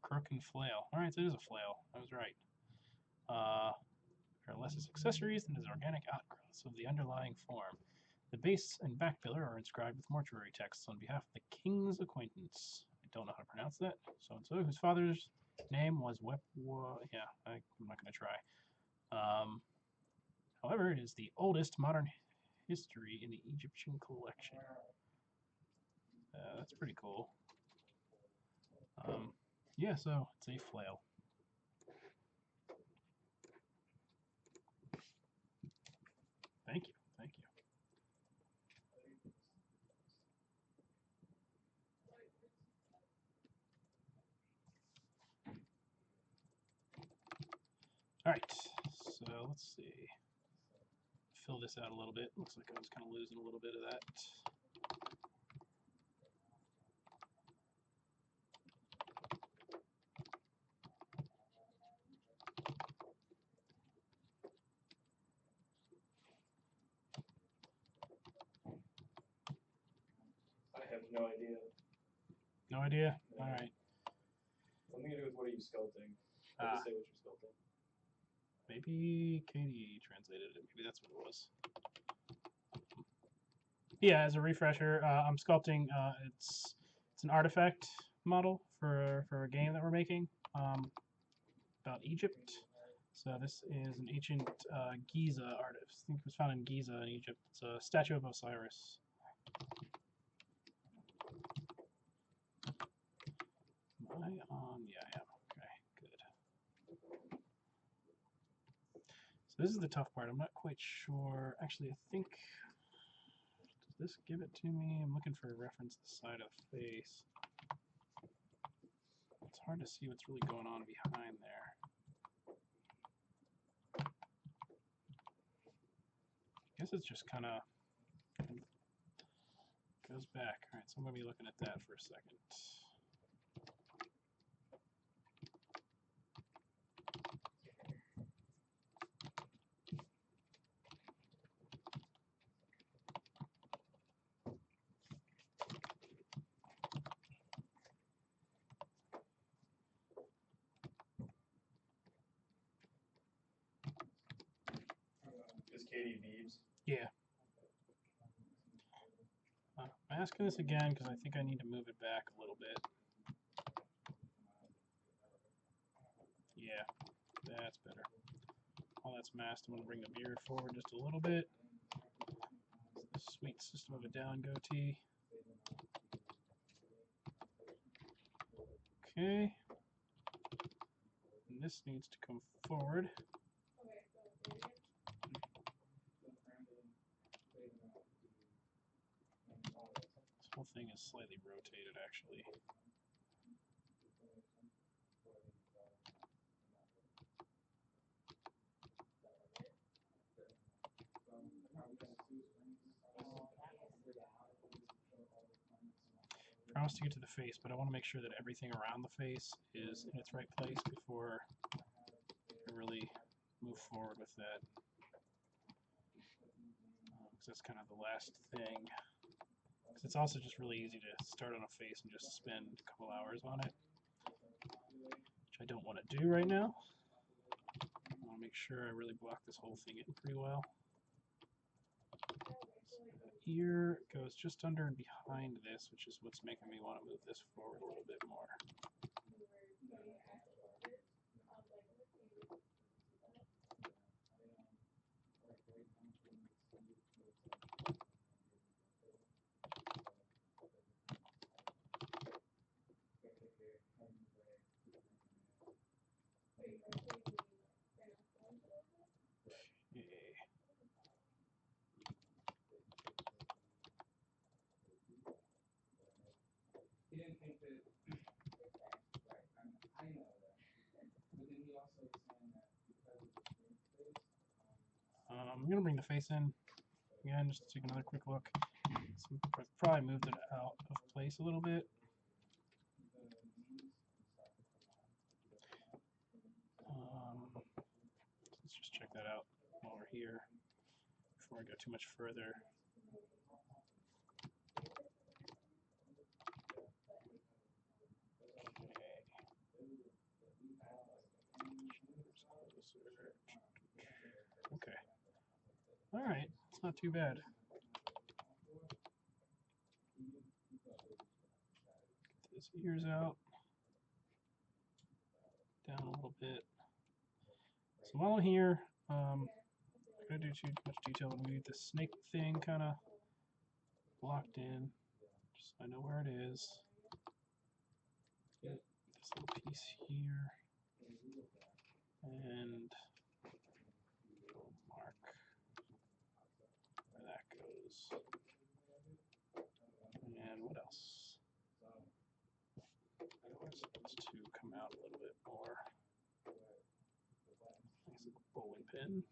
Speaker 1: Crook and flail. All right, so it is a flail. I was right. There are less as accessories than as organic outgrowths of the underlying form. The base and back pillar are inscribed with mortuary texts on behalf of the king's acquaintance. I don't know how to pronounce that. So-and-so, whose father's name was yeah, I'm not going to try. However, it is the oldest modern history in the Egyptian collection. That's pretty cool. Yeah, so it's a flail. Thank you. Thank you. All right, so let's see. Fill this out a little bit. Looks like I was kind of losing a little bit of that.
Speaker 2: I have no idea.
Speaker 1: No idea?
Speaker 2: No.
Speaker 1: All right.
Speaker 2: Something to do with what are you sculpting?
Speaker 1: Ah.
Speaker 2: Just say what you're sculpting.
Speaker 1: Maybe Katie translated it. Maybe that's what it was. Yeah, as a refresher, I'm sculpting. It's an artifact model for a game that we're making about Egypt. So this is an ancient Giza artist. I think it was found in Giza in Egypt. It's a statue of Osiris. Am I on? Yeah, I am. Okay, good. So this is the tough part. I'm not quite sure. Actually, I think, does this give it to me? I'm looking for a reference the side of the face. It's hard to see what's really going on behind there. I guess it's just kind of goes back. All right, so I'm going to be looking at that for a second.
Speaker 2: Is Katie Beebs?
Speaker 1: Yeah. I'm asking this again because I think I need to move it back a little bit. Yeah, that's better. While that's masked, I'm going to bring the beard forward just a little bit. The sweet system of a down goatee. Okay. And this needs to come forward. This whole thing is slightly rotated, actually. I promise to get to the face, but I want to make sure that everything around the face is in its right place before I really move forward with that. Because that's kind of the last thing. Because it's also just really easy to start on a face and just spend a couple hours on it, which I don't want to do right now. I want to make sure I really block this whole thing in pretty well. Ear goes just under and behind this, which is what's making me want to move this forward a little bit more. Okay.
Speaker 2: He didn't think that. Right. I know that. But then he also was saying that because of the face.
Speaker 1: I'm going to bring the face in again, just to take another quick look. So I've probably moved it out of place a little bit. Let's just check that out while we're here before I go too much further. Okay. All right. It's not too bad. Get his ears out. Down a little bit. So while I'm here, I'm not going to do too much detail. I'm going to leave the snake thing kind of locked in, just so I know where it is. Get this little piece here. And mark. those. And what else? I want those to come out a little bit more. Nice little bowling pin.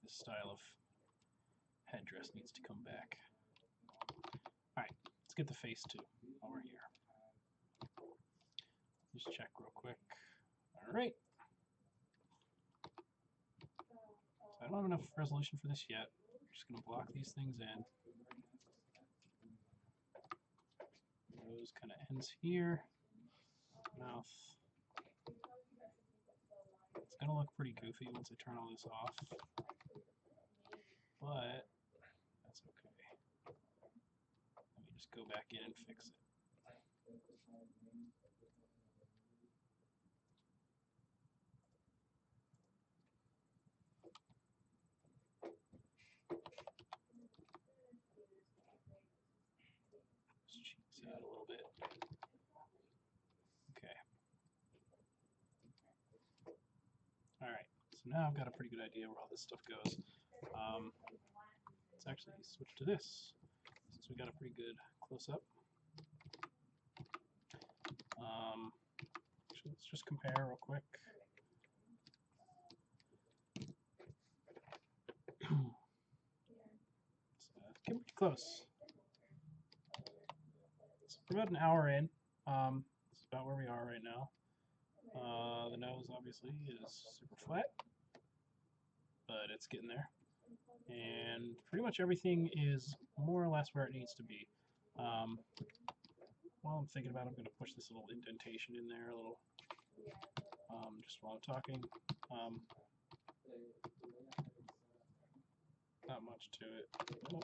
Speaker 1: This style of headdress needs to come back. Alright, let's get the face too while we're here. Just check real quick. Alright. So I don't have enough resolution for this yet. I'm just going to block these things in. Nose kind of ends here. Mouth. It's going to look pretty goofy once I turn all this off. But that's okay. Let me just go back in and fix it. Just cheese it out a little bit. Okay. Alright, so now I've got a pretty good idea where all this stuff goes. Let's actually switch to this, since we got a pretty good close-up. Actually, let's just compare real quick. It's getting pretty close. So we're about an hour in. This is about where we are right now. The nose obviously is super flat, but it's getting there. And pretty much everything is more or less where it needs to be. While I'm thinking about it, I'm going to push this little indentation in there a little, just while I'm talking. Not much to it. Oh.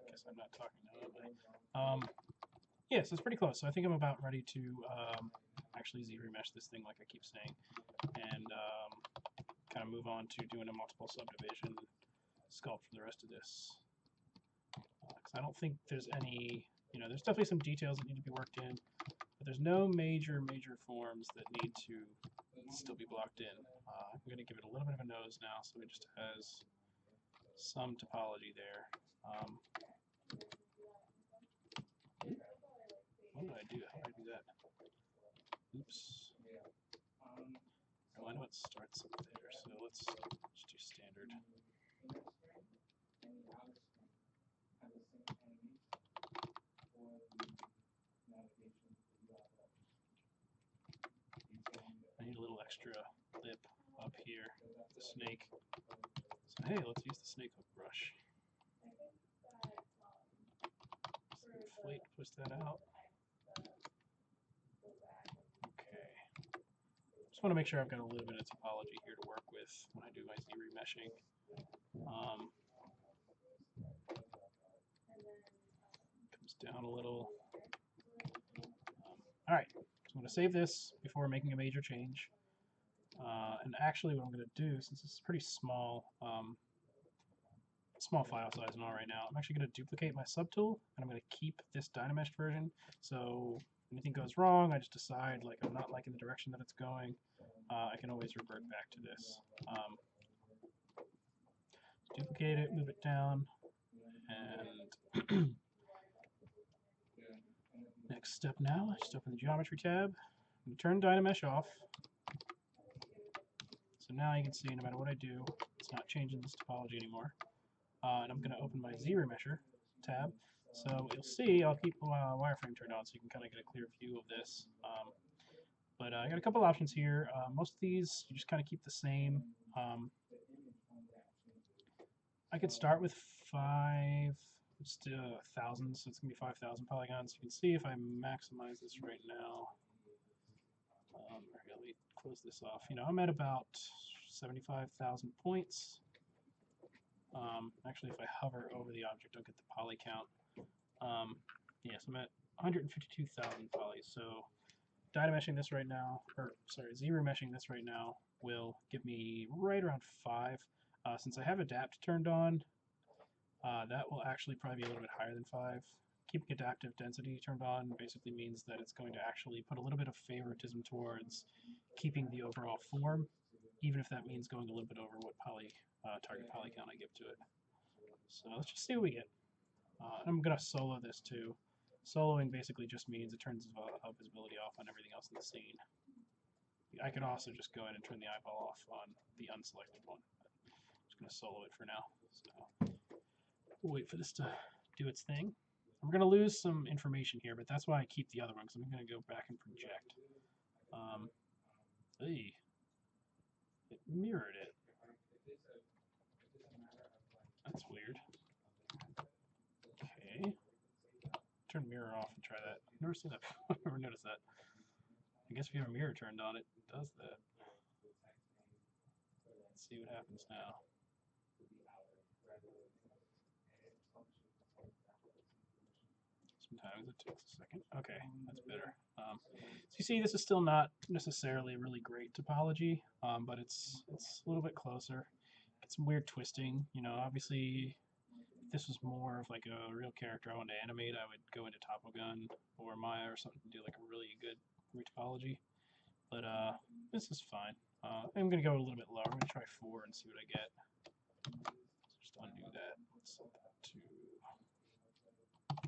Speaker 1: Guess I'm not talking now, am I? Yeah, so it's pretty close. So I think I'm about ready to actually Z-remesh this thing like I keep saying, and kind of move on to doing a multiple subdivision sculpt for the rest of this. Because I don't think there's any, there's definitely some details that need to be worked in, but there's no major forms that need to still be blocked in. I'm going to give it a little bit of a nose now, so it just has some topology there. What did I do? How did I do that? Oops. Oh, I know it starts up there, so let's just do standard. I need a little extra lip up here, the snake. So hey, let's use the snake hook brush. So inflate, push that out. Okay. Just want to make sure I've got a little bit of topology here to work with when I do my Z-remeshing. Comes down a little. Alright, so I'm going to save this before making a major change. And actually what I'm going to do, since it's pretty small, small file size and all right now, I'm actually going to duplicate my subtool, and I'm going to keep this Dynamesh version. So if anything goes wrong, I just decide, like, I'm not liking the direction that it's going, I can always revert back to this. Duplicate it, move it down, and next step now, I just open the Geometry tab, and turn Dynamesh off. So now you can see no matter what I do, it's not changing this topology anymore. And I'm going to open my Z-remesher tab. So you'll see, I'll keep wireframe turned on so you can kind of get a clear view of this. But I got a couple options here. Most of these, you just kind of keep the same. I could start with 5, it's 1,000, so it's going to be 5,000 polygons. You can see if I maximize this right now. Let me close this off. I'm at about 75,000 points. Actually, if I hover over the object, I'll get the poly count. Yes, I'm at 152,000 polys. So Dynameshing this right now, or sorry, Z-remeshing this right now will give me right around 5. Since I have adapt turned on, that will actually probably be a little bit higher than 5. Keeping adaptive density turned on basically means that it's going to actually put a little bit of favoritism towards keeping the overall form, even if that means going a little bit over what target poly count I give to it. So let's just see what we get. I'm going to solo this too. Soloing basically just means it turns visibility off on everything else in the scene. I could also just go in and turn the eyeball off on the unselected one. I'm just going to solo it for now. So we'll wait for this to do its thing. We're going to lose some information here, but that's why I keep the other one, because I'm going to go back and project. It mirrored it. That's weird. Okay. Turn mirror off and try that. I've never seen that. I've never noticed that. I guess if you have a mirror turned on, it does that. Let's see what happens now. Sometimes it takes a second. Okay, that's better. So you see, this is still not necessarily really great topology, but it's a little bit closer. Get some weird twisting. You know, obviously, if this was more of like a real character I wanted to animate, I would go into Topogun or Maya or something to do like a really good retopology. But this is fine. I'm going to go a little bit lower. I'm going to try 4 and see what I get. Just undo that. Let's set that to...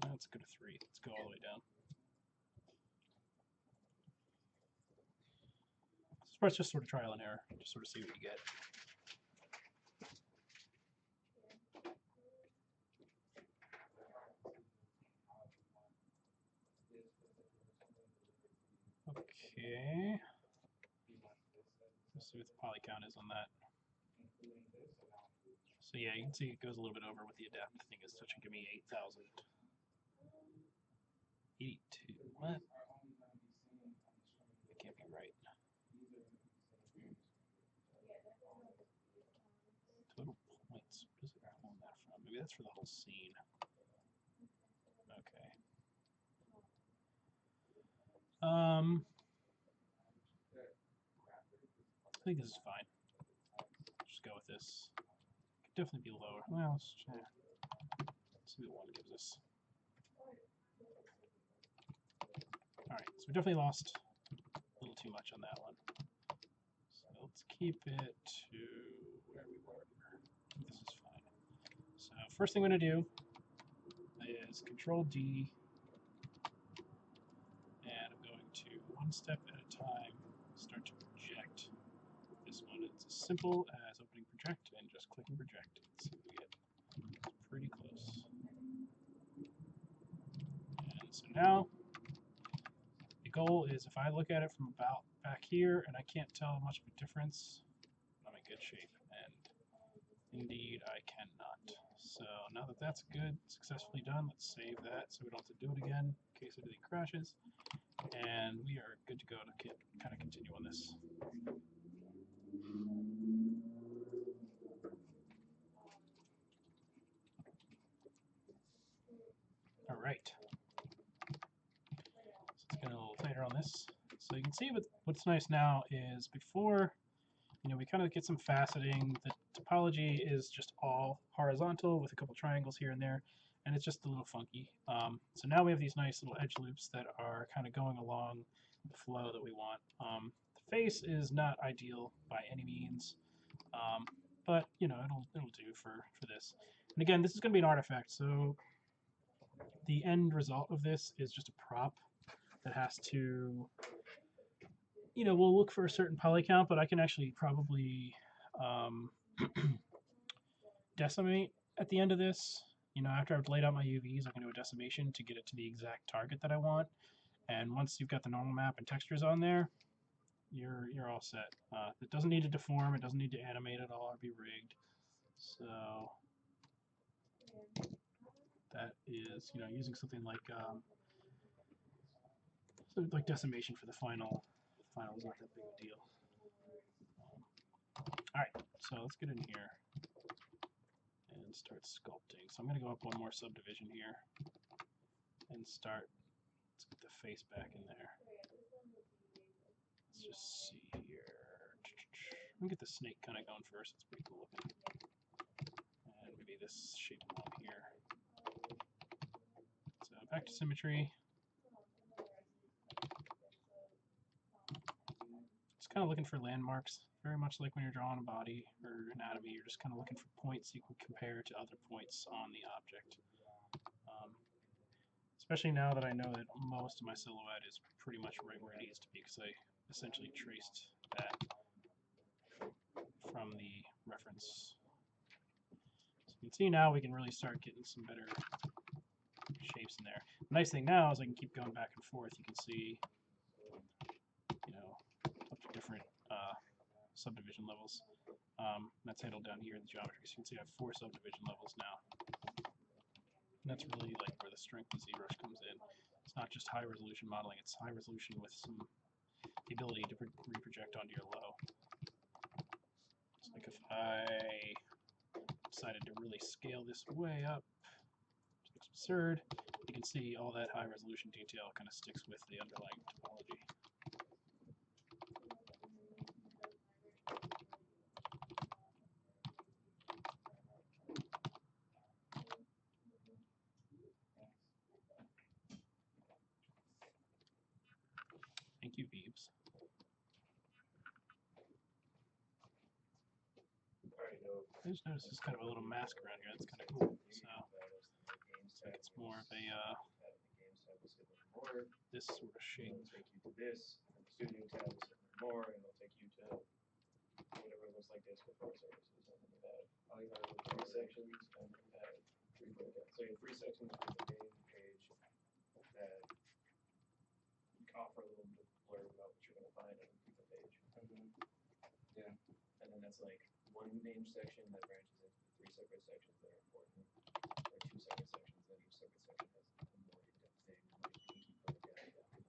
Speaker 1: Let's go to 3. Let's go all the way down. This part's just sort of trial and error. Just sort of see what you get. Okay. Let's see what the poly count is on that. So yeah, you can see it goes a little bit over what the adapt thing is. So it should give me 8,000. 82. What? That can't be right. Total points. What is it pulling that from? Maybe that's for the whole scene. Okay. I think this is fine. Just go with this. Could definitely be lower. Well, let's see what 1 gives us. Alright, so we definitely lost a little too much on that one. So let's keep it to where we were. I think this is fine. So first thing I'm going to do is Control D, and I'm going to, 1 step at a time, start to project this one. It's as simple as opening project and just clicking project. Let's see what we get. It's pretty close. And so now the goal is, if I look at it from about back here and I can't tell much of a difference, I'm in good shape. And indeed, I cannot. So now that that's good, successfully done, let's save that so we don't have to do it again in case anything crashes. And we are good to go to kind of continue on this. All right. So let's get a little tighter on this. So you can see what's nice now is before, we kind of get some faceting. The topology is just all horizontal with a couple triangles here and there, and it's just a little funky. So now we have these nice little edge loops that are kind of going along the flow that we want. The face is not ideal by any means, but it'll do for this. And again, this is going to be an artifact, so the end result of this is just a prop that has to, we'll look for a certain poly count, but I can actually probably decimate at the end of this. After I've laid out my UVs, I can do a decimation to get it to the exact target that I want. And once you've got the normal map and textures on there, you're all set. It doesn't need to deform. It doesn't need to animate at all or be rigged. So that is, using something like decimation for the final is not that big a deal. All right, so let's get in here and start sculpting. So I'm going to go up 1 more subdivision here and start. Let's get the face back in there. Let's just see here. me get the snake kind of going first. It's pretty cool looking. And maybe this shape along here. So back to symmetry. Just kind of looking for landmarks. Very much like when you're drawing a body or anatomy, you're just kind of looking for points you can compare to other points on the object. Especially now that I know that most of my silhouette is pretty much right where it needs to be, because I essentially traced that from the reference. So you can see now we can really start getting some better shapes in there. The nice thing now is I can keep going back and forth. You can see, you know, up to different subdivision levels. That's handled down here in the geometry. So you can see I have 4 subdivision levels now. And that's really like where the strength of Zbrush comes in. It's not just high resolution modeling, it's high resolution with some the ability to reproject onto your low. It's like if I decided to really scale this way up, it looks absurd, you can see all that high resolution detail kind of sticks with the underlying topology. Thank you, Beebs. I just noticed there's kind of a little mask around here. That's kind of cool. So it's like it's more of a this sort of shape.
Speaker 3: It'll take you to this, and the studio tab will sit there more, and it'll take you to whatever looks like this for pro services. And then you have 3 sections, and then you have 3 breakouts. So you have 3 sections for the main page that offer a little bit of blurb about what you're going to find on the page.
Speaker 2: Yeah.
Speaker 3: And then that's like 1 main section that branches into 3 separate sections that are important, or 2 separate sections, and each separate section has a more in-depth thing. Like you can keep going down.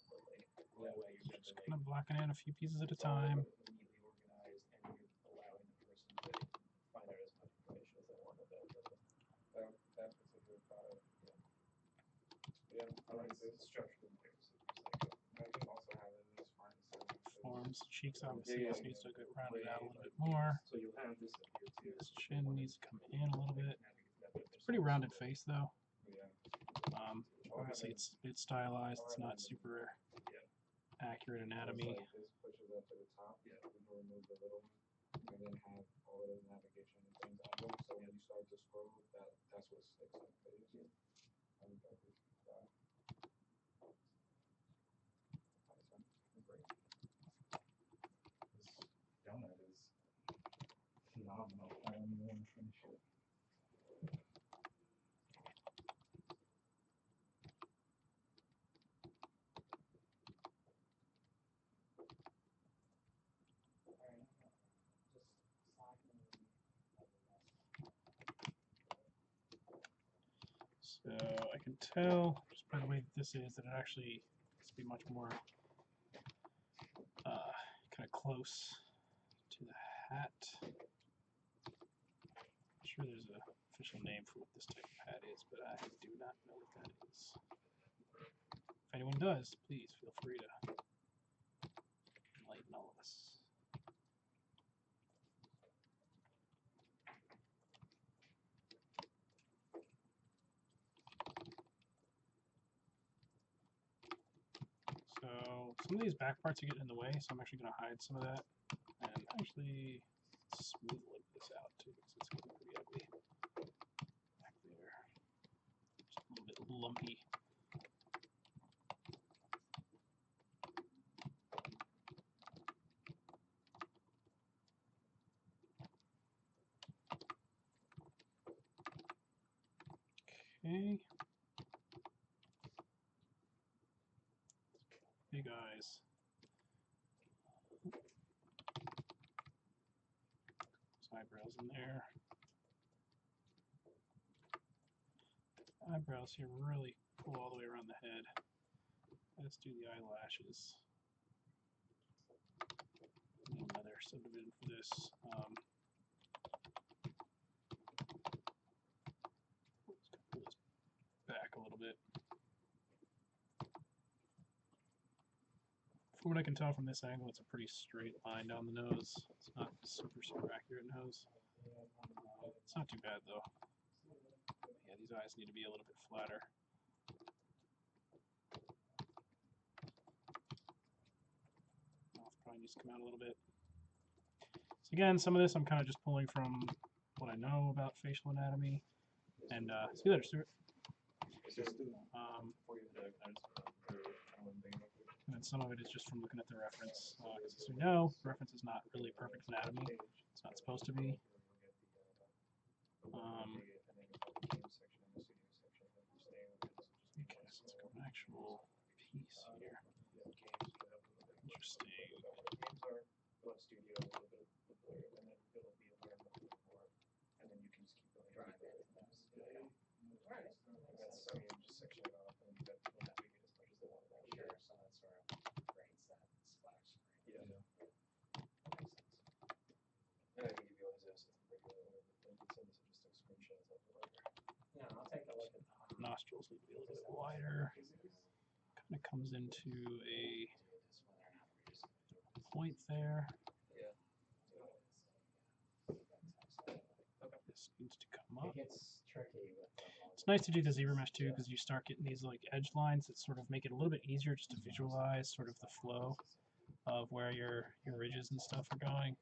Speaker 3: But like that way you're
Speaker 1: Just kind of blocking in a few pieces at a time.
Speaker 3: neatly organized, and you're allowing the person to find out as much information as they want about
Speaker 2: That particular product.
Speaker 3: Yeah,
Speaker 2: I like this.
Speaker 3: structure and pairs.
Speaker 2: I can also have it as far as
Speaker 1: Forms, cheeks obviously
Speaker 3: Yeah,
Speaker 1: just needs to get rounded out a little bit more.
Speaker 3: So you'll have this up here too.
Speaker 1: This chin needs to come in a little bit. It's a pretty rounded face though.
Speaker 2: Yeah.
Speaker 1: Obviously it's stylized. It's not super accurate anatomy.
Speaker 2: Like this pushes up to the top. Yeah. We can remove the little one, and then have all of the navigation and things on them. So when you start to scroll, that's what sticks on the page. Yeah. I think that is that. Great. This donut is phenomenal. I don't even want to finish it.
Speaker 1: So I can tell just by the way that this is that it actually needs to be much more kind of close to the hat. I'm sure there's an official name for what this type of hat is, but I do not know what that is. If anyone does, please feel free to enlighten all of us. So some of these back parts are getting in the way, so I'm actually going to hide some of that and actually smooth this out too, because it's getting pretty ugly back there. Just a little bit lumpy. Okay. Big eyes. Some eyebrows in there. Eyebrows here really pull all the way around the head. Let's do the eyelashes. Another subdivision for this. Let's pull this back a little bit. From what I can tell from this angle, it's a pretty straight line down the nose. It's not super accurate nose. It's not too bad though. Yeah, these eyes need to be a little bit flatter. Mouth probably needs to come out a little bit. So again, some of this I'm kind of just pulling from what I know about facial anatomy. And see you later, Stuart. And then some of it is just from looking at the reference. Because as we know, the reference is not really perfect anatomy. It's not supposed to be. Okay, so let's go an actual piece here. Interesting. Nostrils need to be a little bit wider. Kind of comes into a point there. This needs to come up. It's nice to do the ZBrush too, because you start getting these like edge lines that sort of make it a little bit easier just to visualize sort of the flow of where your ridges and stuff are going,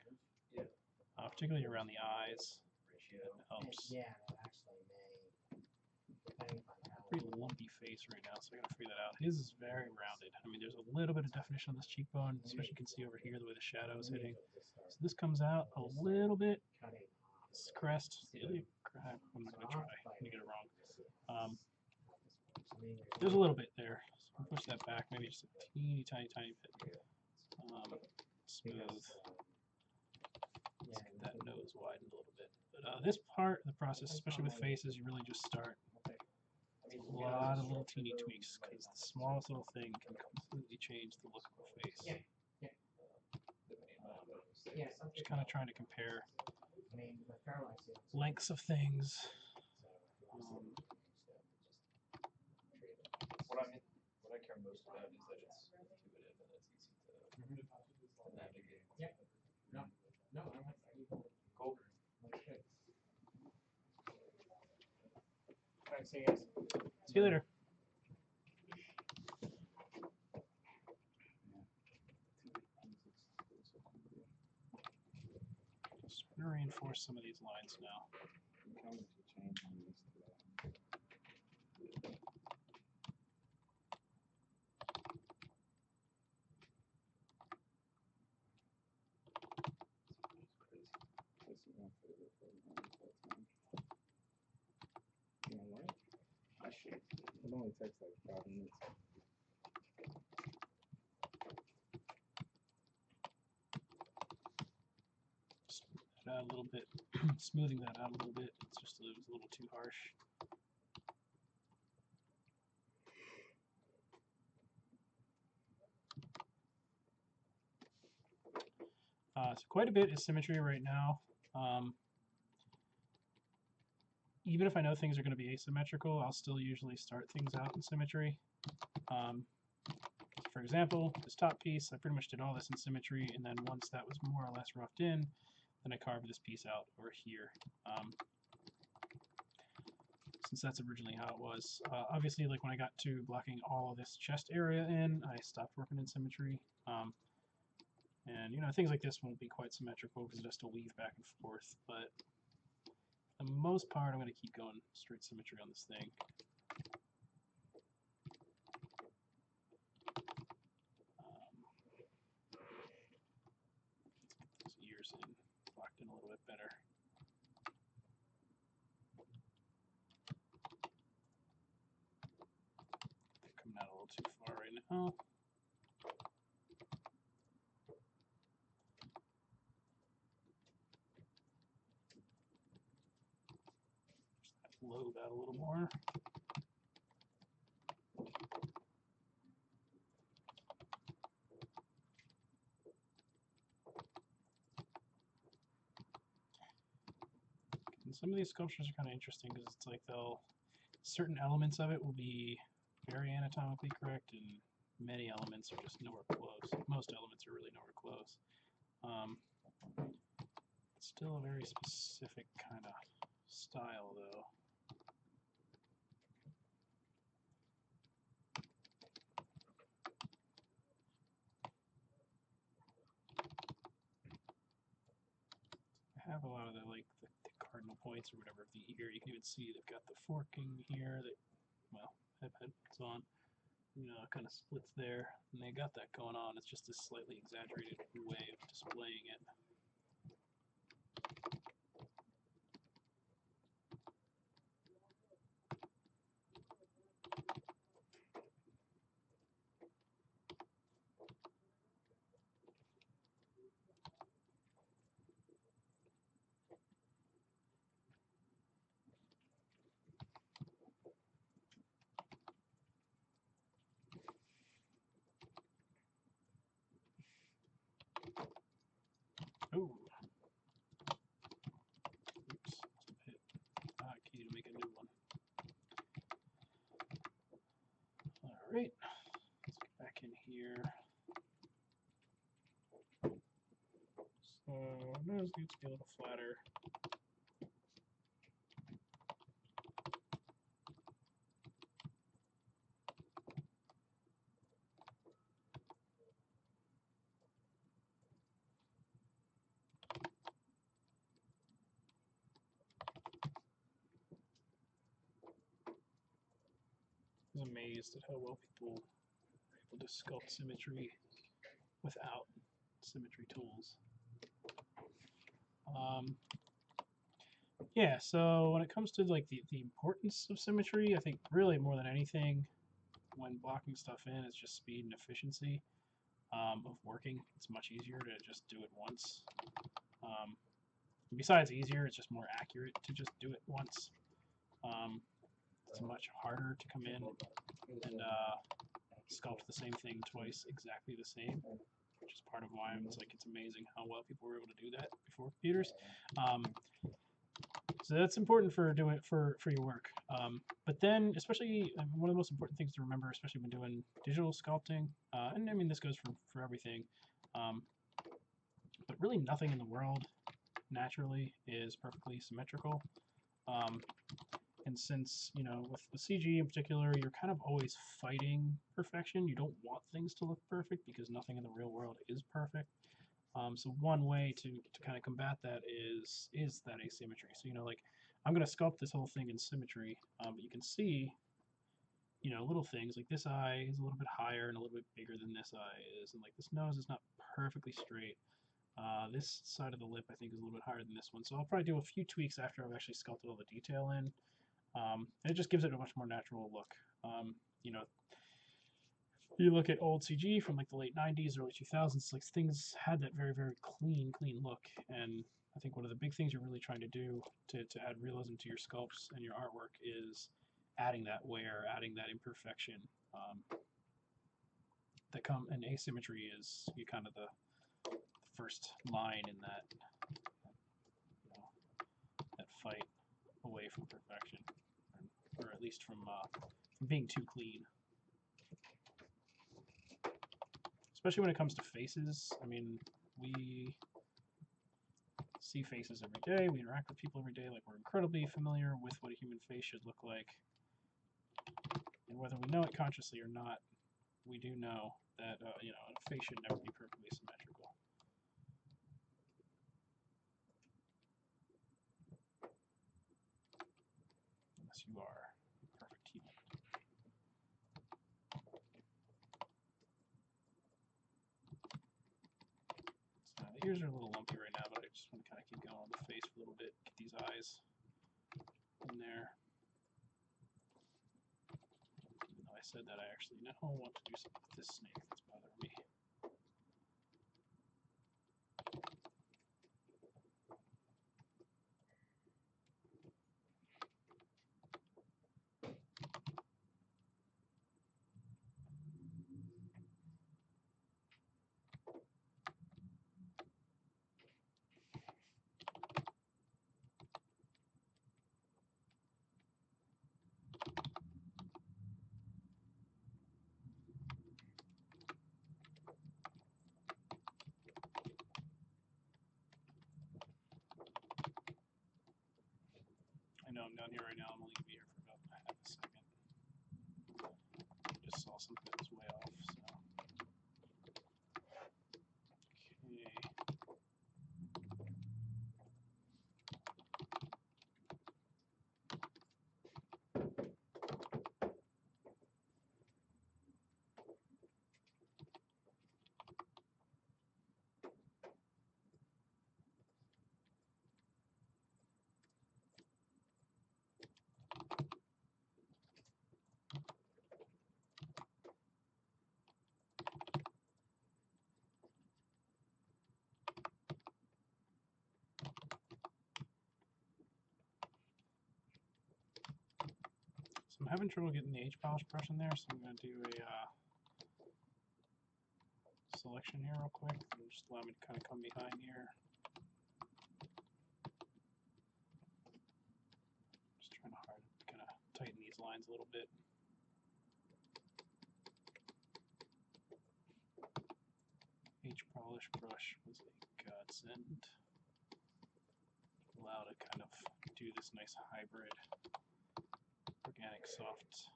Speaker 1: particularly around the eyes. It helps. Pretty lumpy face right now, so I gotta figure that out. His is very rounded. I mean, there's a little bit of definition on this cheekbone, especially you can see over here the way the shadow is hitting. So this comes out a little bit. This crest, I'm not gonna try. I'm gonna get it wrong. There's a little bit there. So I'll push that back, maybe just a teeny tiny bit. Smooth. Let's get that nose widened a little bit. But this part of the process, especially with faces, you really just start a lot of little teeny tweaks, because the smallest little thing can completely change the look of a face. Just kind of trying to compare lengths of things.
Speaker 3: What I care most about is that it's intuitive and it's easy to navigate. Cool. Alright, see you guys.
Speaker 1: See you later. Just going to reinforce some of these lines now.
Speaker 2: It only takes like 5 minutes.
Speaker 1: Smooth that out a little bit. Smoothing that out a little bit. It's just it was a little too harsh. So quite a bit is symmetry right now. Even if I know things are going to be asymmetrical, I'll still usually start things out in symmetry. For example, this top piece, I pretty much did all this in symmetry, and then once that was more or less roughed in, then I carved this piece out over here. Since that's originally how it was. Obviously, like when I got to blocking all of this chest area in, I stopped working in symmetry. And, you know, things like this won't be quite symmetrical because it has to weave back and forth, but for the most part, I'm going to keep going straight symmetry on this thing. Let's get those ears in, locked in a little bit better. They're coming out a little too far right now. Load out a little more. And some of these sculptures are kind of interesting because it's like certain elements of it will be very anatomically correct and many elements are just nowhere close. Most elements are really nowhere close. It's still a very specific kind of style, though. I have a lot of the cardinal points or whatever of the ear. You can even see they've got the forking here that, well, I've had it's on. You know, it kind of splits there, and they got that going on. It's just a slightly exaggerated way of displaying it. Oh. Oops, must have hit key to make a new one. Alright, let's get back in here. So nose needs to be a little flatter. I was amazed at how well people are able to sculpt symmetry without symmetry tools. Yeah, so when it comes to like the importance of symmetry, I think really more than anything, when blocking stuff in, it's just speed and efficiency of working. It's much easier to just do it once. Besides easier, it's just more accurate to just do it once. It's much harder to come in and sculpt the same thing twice exactly the same, which is part of why it's amazing how well people were able to do that before computers. So that's important for doing for your work. But then, especially one of the most important things to remember, especially when doing digital sculpting, and I mean this goes for everything, but really nothing in the world naturally is perfectly symmetrical. And since, you know, with CG in particular, you're kind of always fighting perfection. You don't want things to look perfect because nothing in the real world is perfect. So one way to kind of combat that is that asymmetry. So, you know, like I'm going to sculpt this whole thing in symmetry, but you can see, you know, little things like this eye is a little bit higher and a little bit bigger than this eye is, and like this nose is not perfectly straight. This side of the lip I think is a little bit higher than this one. So I'll probably do a few tweaks after I've actually sculpted all the detail in. And it just gives it a much more natural look. You know, you look at old CG from like the late 90s, early 2000s, like things had that very, very clean look. And I think one of the big things you're really trying to do to add realism to your sculpts and your artwork is adding that wear, adding that imperfection. And asymmetry is kind of the first line in that, you know, that fight away from perfection, or at least from being too clean. Especially when it comes to faces. I mean, we see faces every day. We interact with people every day. Like, we're incredibly familiar with what a human face should look like. And whether we know it consciously or not, we do know that, you know, a face should never be perfectly symmetrical. Unless you are a perfect human. So the ears are a little lumpy right now, but I just want to kind of keep going on the face for a little bit. Get these eyes in there. Even though I said that, I actually now want to do something with this snake that's bothering me. know I'm down here right now. I'm only gonna be here for about half a second. Just saw something that was way off. So. Okay. So I'm having trouble getting the H polish brush in there, so I'm going to do a selection here real quick. And just allow me to kind of come behind here. Just trying to hard to kind of tighten these lines a little bit. H polish brush was a godsend. Allow to kind of do this nice hybrid organic soft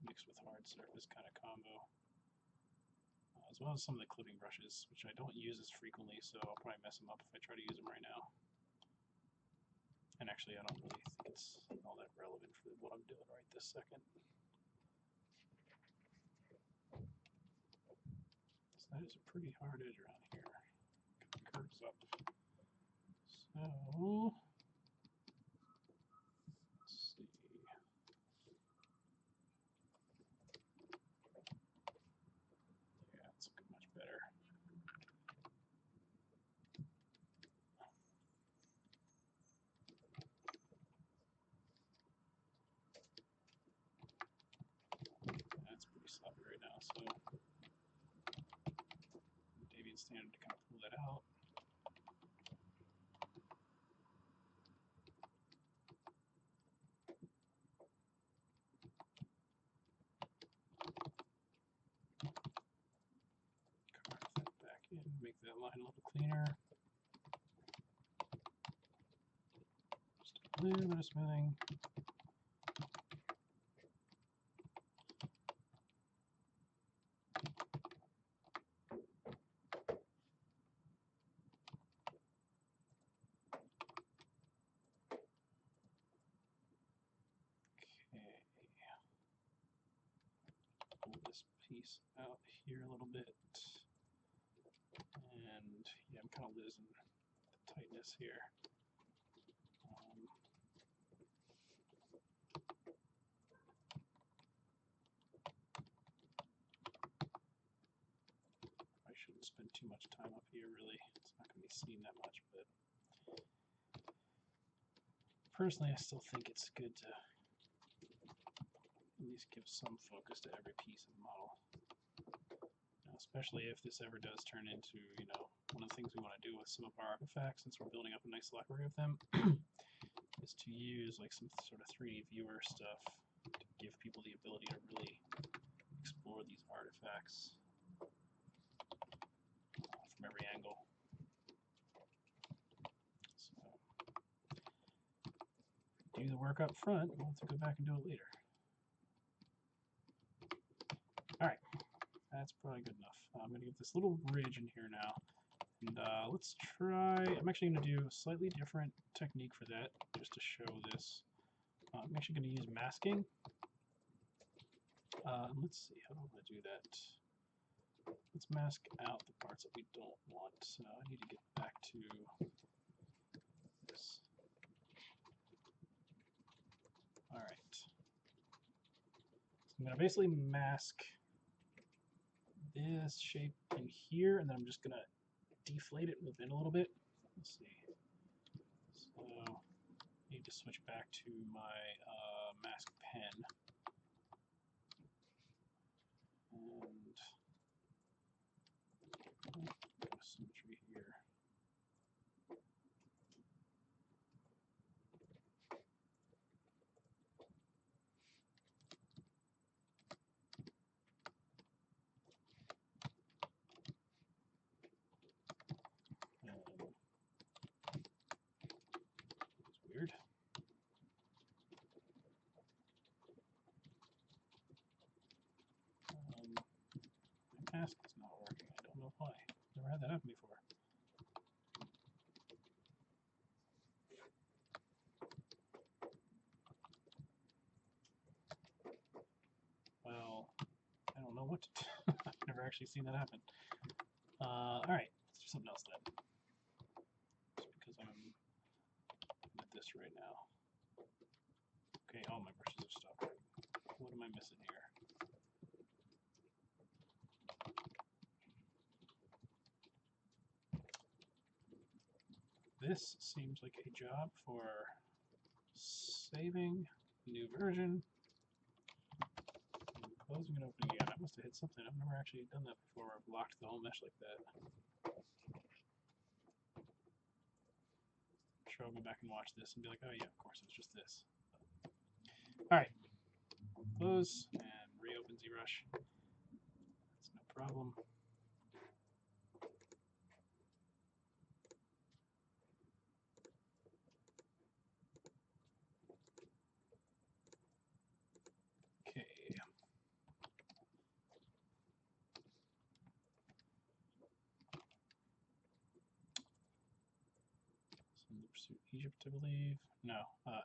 Speaker 1: mixed with hard surface kind of combo, as well as some of the clipping brushes, which I don't use as frequently, so I'll probably mess them up if I try to use them right now. And actually, I don't really think it's all that relevant for what I'm doing right this second. So that is a pretty hard edge around here. Kind of curves up. So let's see. Yeah, it's looking much better. That's pretty sloppy right now, so Deviant standard to kind of pull that out. Carve that back in, make that line a little cleaner. Just a little bit of smoothing. Pull this piece out here a little bit. And yeah, I'm kind of losing the tightness here. I shouldn't spend too much time up here, really. It's not going to be seen that much, but personally, I still think it's good to at least give some focus to every piece of the model. Now, especially if this ever does turn into, you know, one of the things we want to do with some of our artifacts, since we're building up a nice library of them, is to use like some sort of 3D viewer stuff to give people the ability to really explore these artifacts from every angle. So, do the work up front, we'll have to go back and do it later. Alright, that's probably good enough. I'm going to give this little ridge in here now. And let's try, I'm actually going to do a slightly different technique for that, just to show this. I'm actually going to use masking. Let's see, how do I want to do that? Let's mask out the parts that we don't want. So I need to get back to this. Alright. So I'm going to basically mask this shape in here, and then I'm just going to deflate it, move in a little bit. Let's see. So I need to switch back to my mask pen. And symmetry here. It's weird. that happen before? Well, I don't know what to do. I've never actually seen that happen. All right, let's do something else then. Just because I'm at this right now. Okay, all my brushes are stopped. What am I missing here? This seems like a job for saving new version, and closing and opening again. I must have hit something. I've never actually done that before where I've locked the whole mesh like that. I'm sure I'll go back and watch this and be like, oh yeah, of course, it's just this. Alright, close and reopen ZBrush. That's no problem. Okay. Some Pursuit Egypt, I believe. No,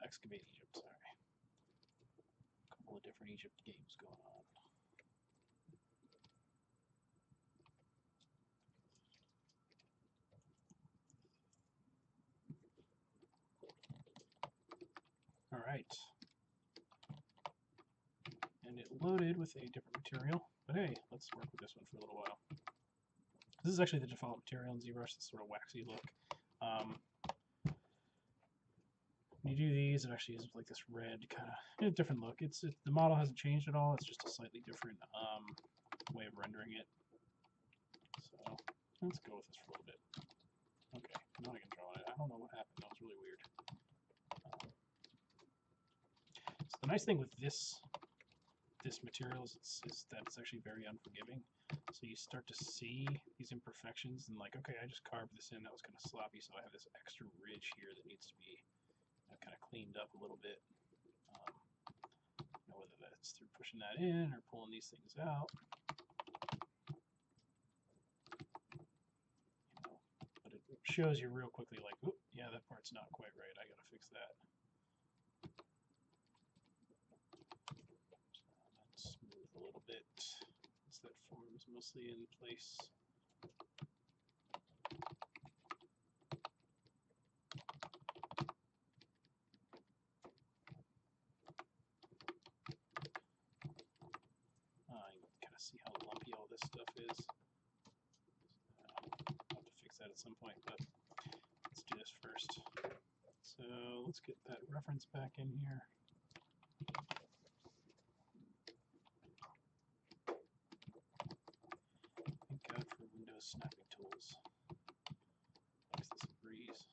Speaker 1: Excavate Egypt, sorry. A couple of different Egypt games going on. All right. And it loaded with a different material. But hey, let's work with this one for a little while. This is actually the default material in ZBrush, this sort of waxy look. When you do these, it actually is like this red kind of different look. The model hasn't changed at all. It's just a slightly different way of rendering it. So let's go with this for a little bit. Okay, now I can draw it. I don't know what happened. That was really weird. So the nice thing with this material is that it's actually very unforgiving. So you start to see these imperfections and like, okay, I just carved this in. That was kind of sloppy, so I have this extra ridge here that needs to be kind of cleaned up a little bit. Whether that's through pushing that in or pulling these things out. But it shows you real quickly like, oop, yeah, that part's not quite right. I gotta fix that. So let's move a little bit once that form is mostly in place. You can kind of see how lumpy all this stuff is. I'll have to fix that at some point, but let's do this first. So let's get that reference back in here. Thank God for Windows snapping tools. Makes this a breeze.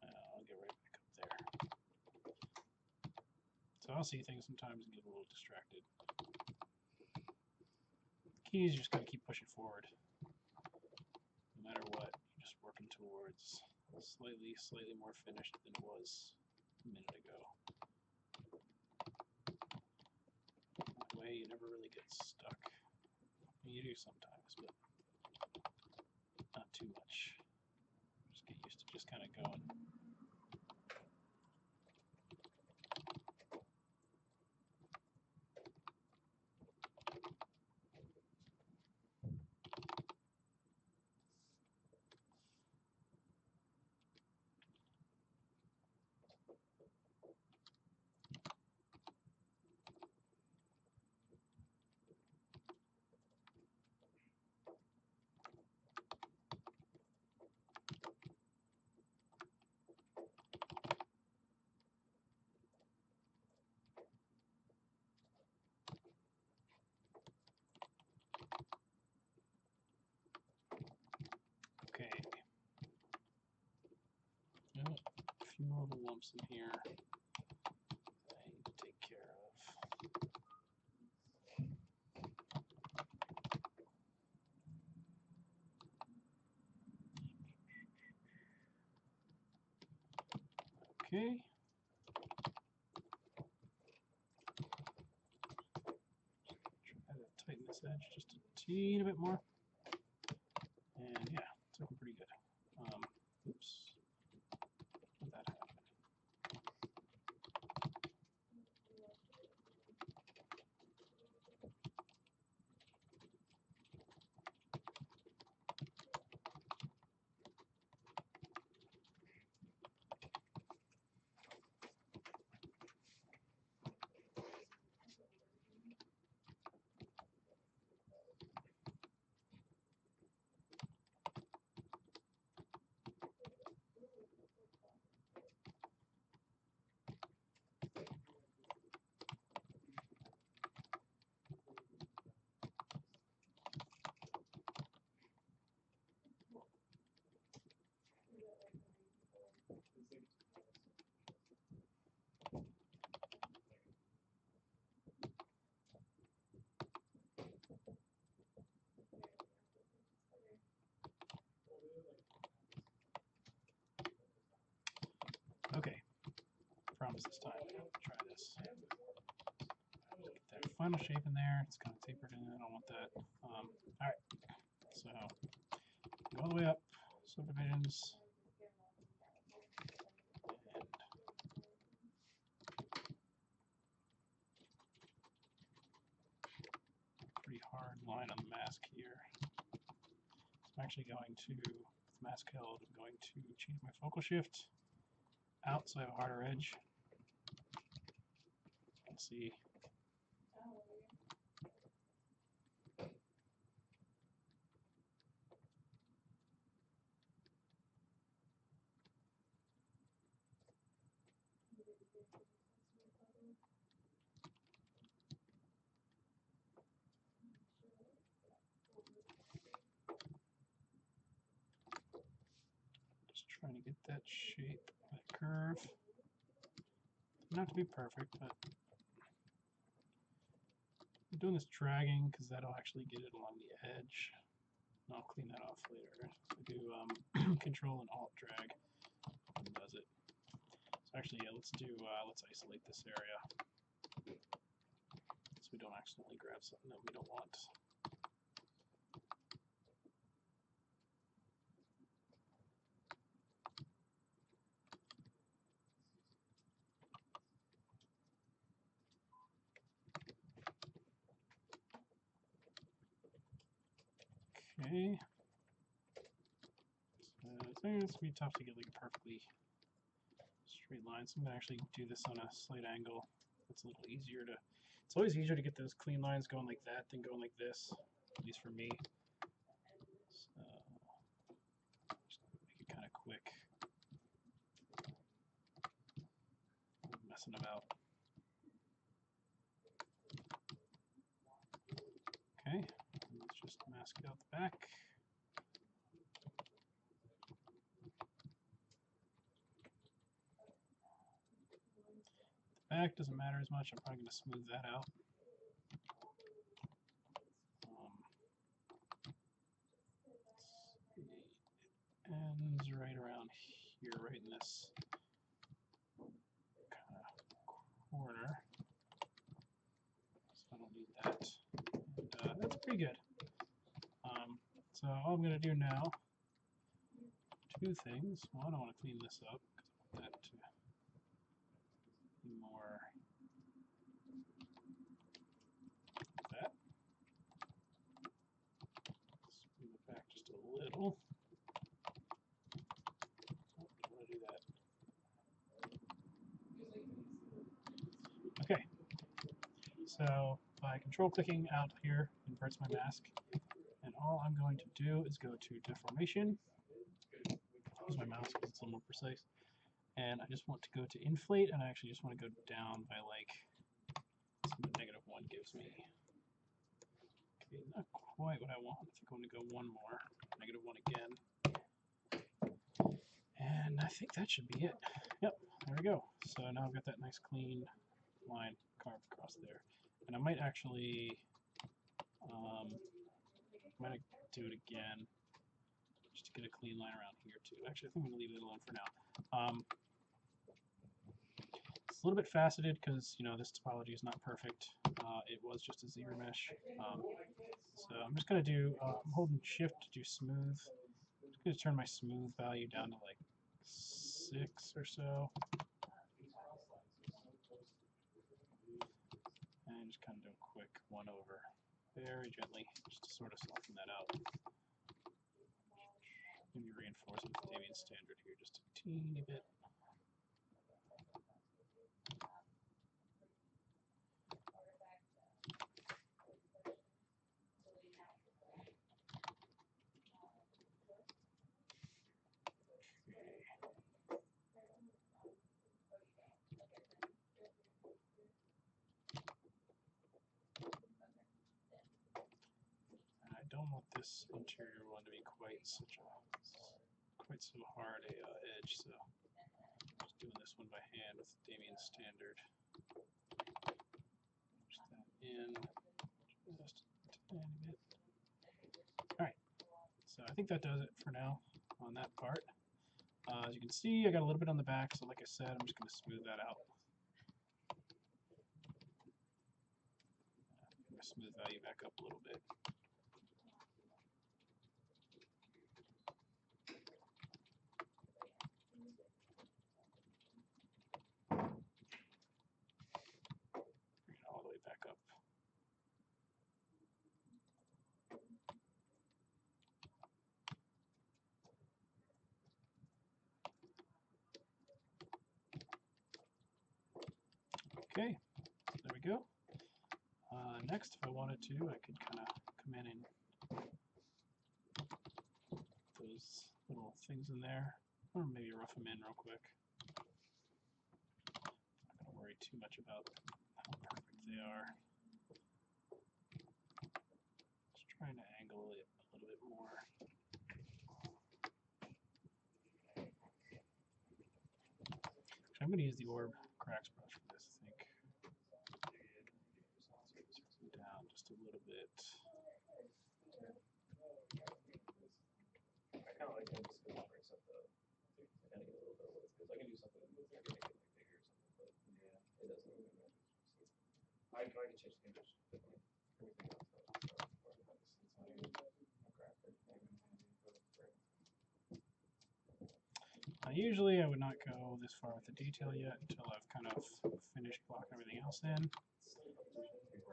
Speaker 1: I'll get right back up there. So I'll see things sometimes and get a little distracted. Key is just going to keep pushing forward. No matter what, you're just working towards slightly more finished than it was a minute ago. That way you never really get stuck. You do sometimes, but not too much. Just get used to just kind of going. Okay. A few more little lumps in here I need to take care of. Okay. teeny bit more. And yeah, it's looking pretty good. Oops. How'd that happen? Okay, promise this time. Try this. Get that final shape in there. It's kind of tapered in. I don't want that. All right, so go all the way up, subdivisions, and pretty hard line on the mask here. So I'm actually going to, with mask held, I'm going to change my focal shift out so I have a harder edge. Let's see. Just trying to get that shape, that curve. Not to be perfect, but I'm doing this dragging because that'll actually get it along the edge. And I'll clean that off later. So I do Control and Alt drag, and does it. So actually, yeah, let's isolate this area so we don't accidentally grab something that we don't want. Okay. So I think it's gonna be tough to get like a perfectly straight line. So I'm gonna actually do this on a slight angle. It's a little easier to. It's always easier to get those clean lines going like that than going like this, at least for me. So just make it kind of quick. I'm messing about. Okay, let's just mask out the back. The back doesn't matter as much. I'm probably going to smooth that out. It ends right around here, right in this kind of corner. So I don't need that. And, that's pretty good. So all I'm going to do now, two things. One, I want to clean this up because I want that to be more that. Smooth it back just a little. Oh, I want to do that. Okay. So by control clicking out here, inverts my mask. And all I'm going to do is go to deformation. Use my mouse because it's a little more precise. And I just want to go to inflate, and I actually just want to go down by like -1 gives me. Okay, not quite what I want. I think I'm going to go one more. -1 again. And I think that should be it. Yep, there we go. So now I've got that nice clean line carved across there. And I might actually do it again just to get a clean line around here too. Actually, I think I'm going to leave it alone for now. It's a little bit faceted because, you know, this topology is not perfect. it was just a ZBrush. So I'm just going to do, I'm holding shift to do smooth. I'm just going to turn my smooth value down to like 6 or so. And just kind of do a quick one over very gently, just to sort of soften that out. Maybe reinforce with Damien Standard here just a teeny bit. I don't want this interior one to be quite so hard a edge, so just doing this one by hand with Damien Standard. Push that in just a tiny bit. All right, so I think that does it for now on that part. As you can see, I got a little bit on the back, so like I said, I'm just going to smooth that out. My smooth value back up a little bit. Bring it all the way back up. Okay, there we go. Next, if I wanted to, I could kind of come in and those little things in there, or maybe rough them in real quick. Not going to worry too much about how perfect they are. Just trying to angle it a little bit more. I'm going to use the orb cracks brush for this, I think. Down just a little bit.
Speaker 3: I kind of like that just because it breaks up the kind of get a little bit of width, because I can do something to make it like bigger or something, but yeah, it doesn't really matter. I can change the image differently. Everything else though.
Speaker 1: Usually I would not go this far with the detail yet until I've kind of finished blocking everything else in.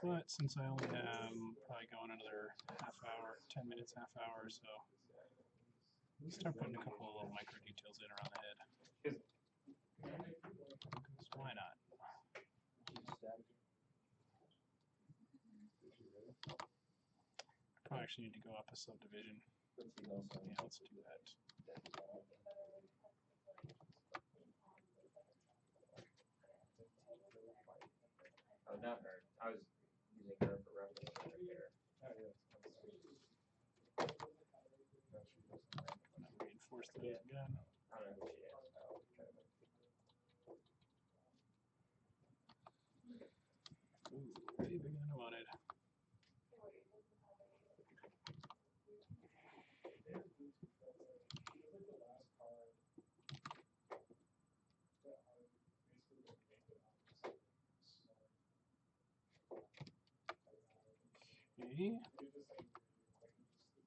Speaker 1: But since I only am probably going another half hour, 10 minutes, half hour or so, let's start putting a couple of little micro details in around the head. Because why not? I probably actually need to go up a subdivision. Yeah, let's do that.
Speaker 3: Oh, not her. I was using her for reference right there.
Speaker 1: Reinforce those again.
Speaker 3: I don't know who she is.
Speaker 1: Ooh, way bigger than I wanted. Okay.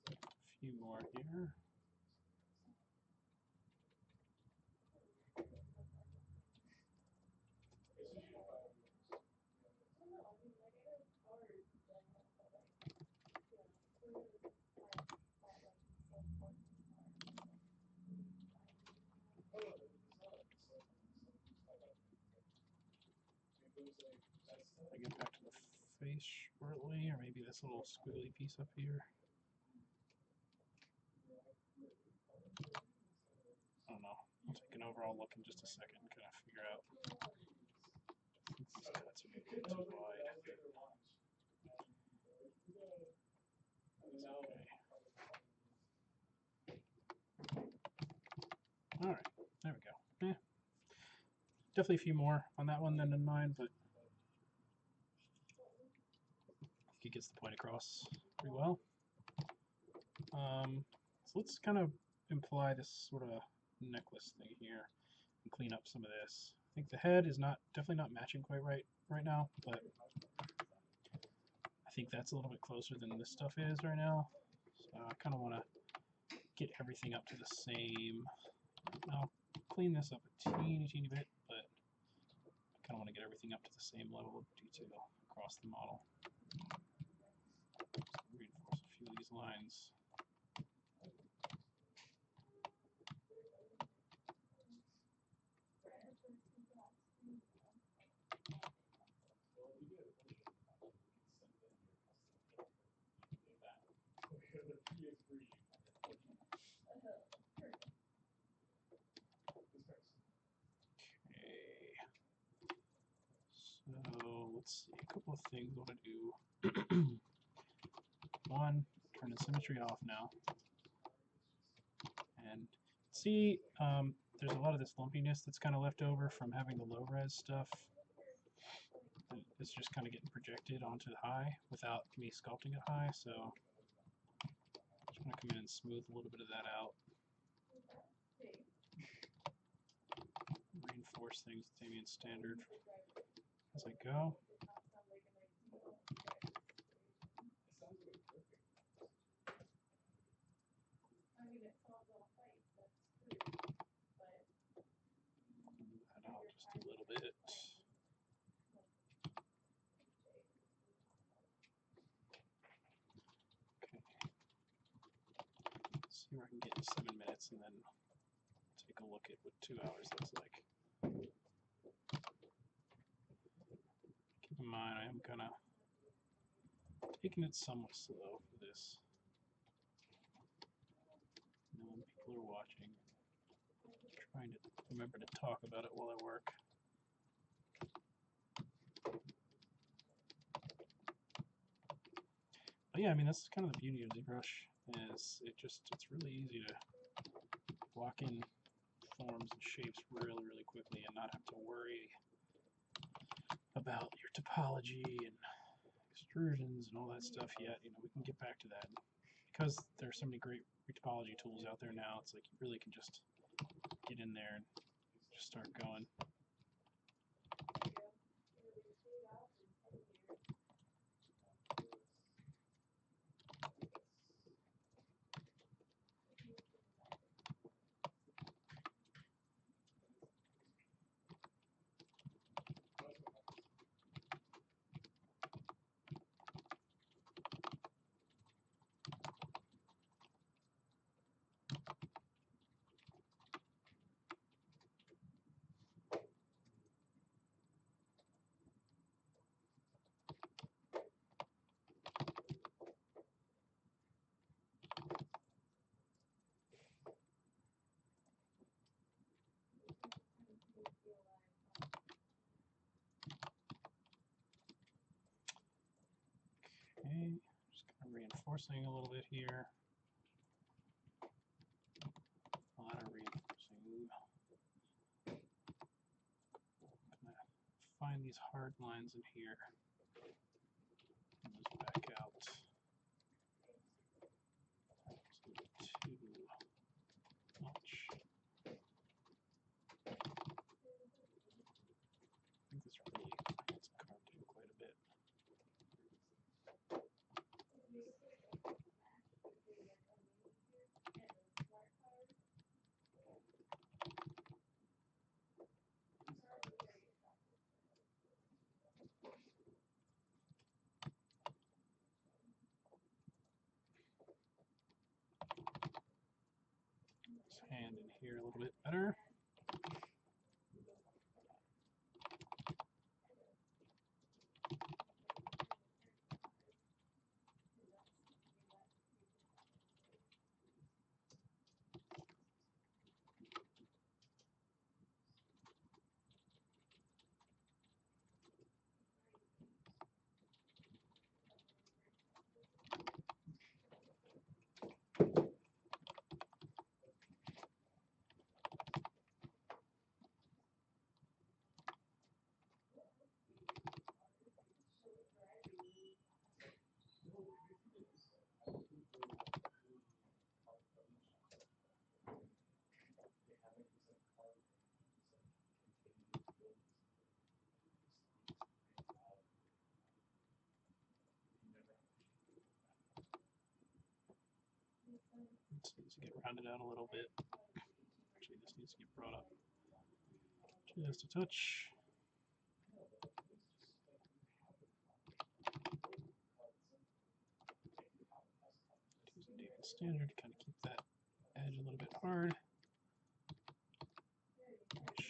Speaker 1: A few more here. I get back to the face shortly, or maybe this little squiggly piece up here. I don't know. I'll take an overall look in just a second and kind of figure out. These cuts are maybe a bit too wide. That's okay. Alright, there we go. Definitely a few more on that one than in mine, but I think it gets the point across pretty well. So let's kind of imply this sort of necklace thing here and clean up some of this. I think the head is definitely not matching quite right now, but think that's a little bit closer than this stuff is right now. So I kind of want to get everything up to the same. I'll clean this up a teeny bit, but I kind of want to get everything up to the same level of detail across the model. So reinforce a few of these lines. So let's see, a couple of things I want to do. One, turn the symmetry off now. And see, there's a lot of this lumpiness that's kind of left over from having the low res stuff. It's just kind of getting projected onto the high without me sculpting it high, so I'm just going to come in and smooth a little bit of that out. Reinforce things with ambient standard as I go. Move that out just a little bit. Okay. See where I can get in 7 minutes and then take a look at what 2 hours looks like. Keep in mind, I am kind of taking it somewhat slow for this. Knowing people are watching. Trying to remember to talk about it while I work. But yeah, I mean, that's kind of the beauty of ZBrush, is it's really easy to block in forms and shapes really quickly and not have to worry about your topology and extrusions and all that stuff yet. You know, we can get back to that. Because there's so many great retopology tools out there now, it's like you really can just get in there and just start going. Okay, just kind of reinforcing a little bit here. A lot of reinforcing. Kind of find these hard lines in here. And those back out. That's a little too much. I think this really gets carved in quite a bit. This hand in here a little bit better. This needs to get rounded out a little bit. Actually, this needs to get brought up just a touch. Use a David standard to kind of keep that edge a little bit hard,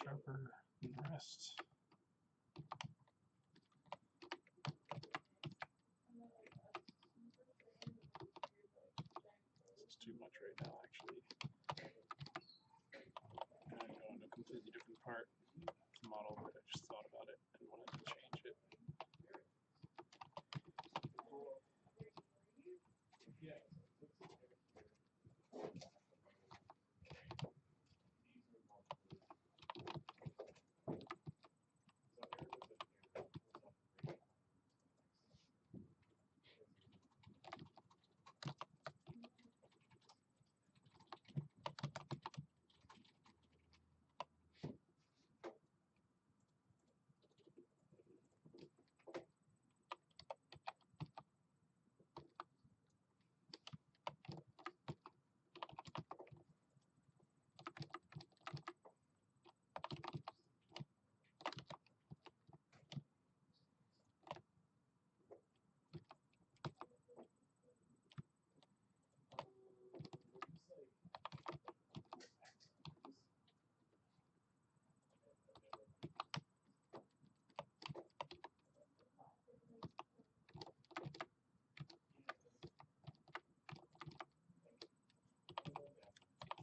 Speaker 1: sharper than the rest. This is too much right now, actually. I'm going to go into a completely different part of the model, but I just thought about it and wanted to change it.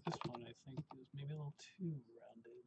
Speaker 1: This one, I think, is maybe a little too rounded.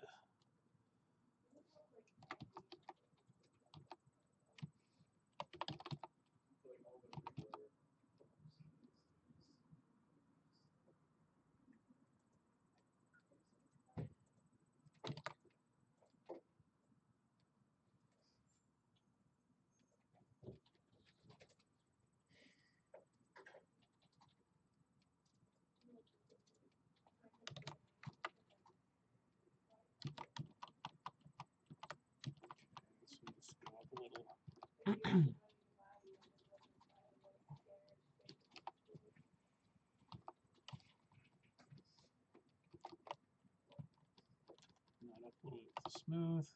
Speaker 1: So let's go up a little. Not up a little bit to smooth.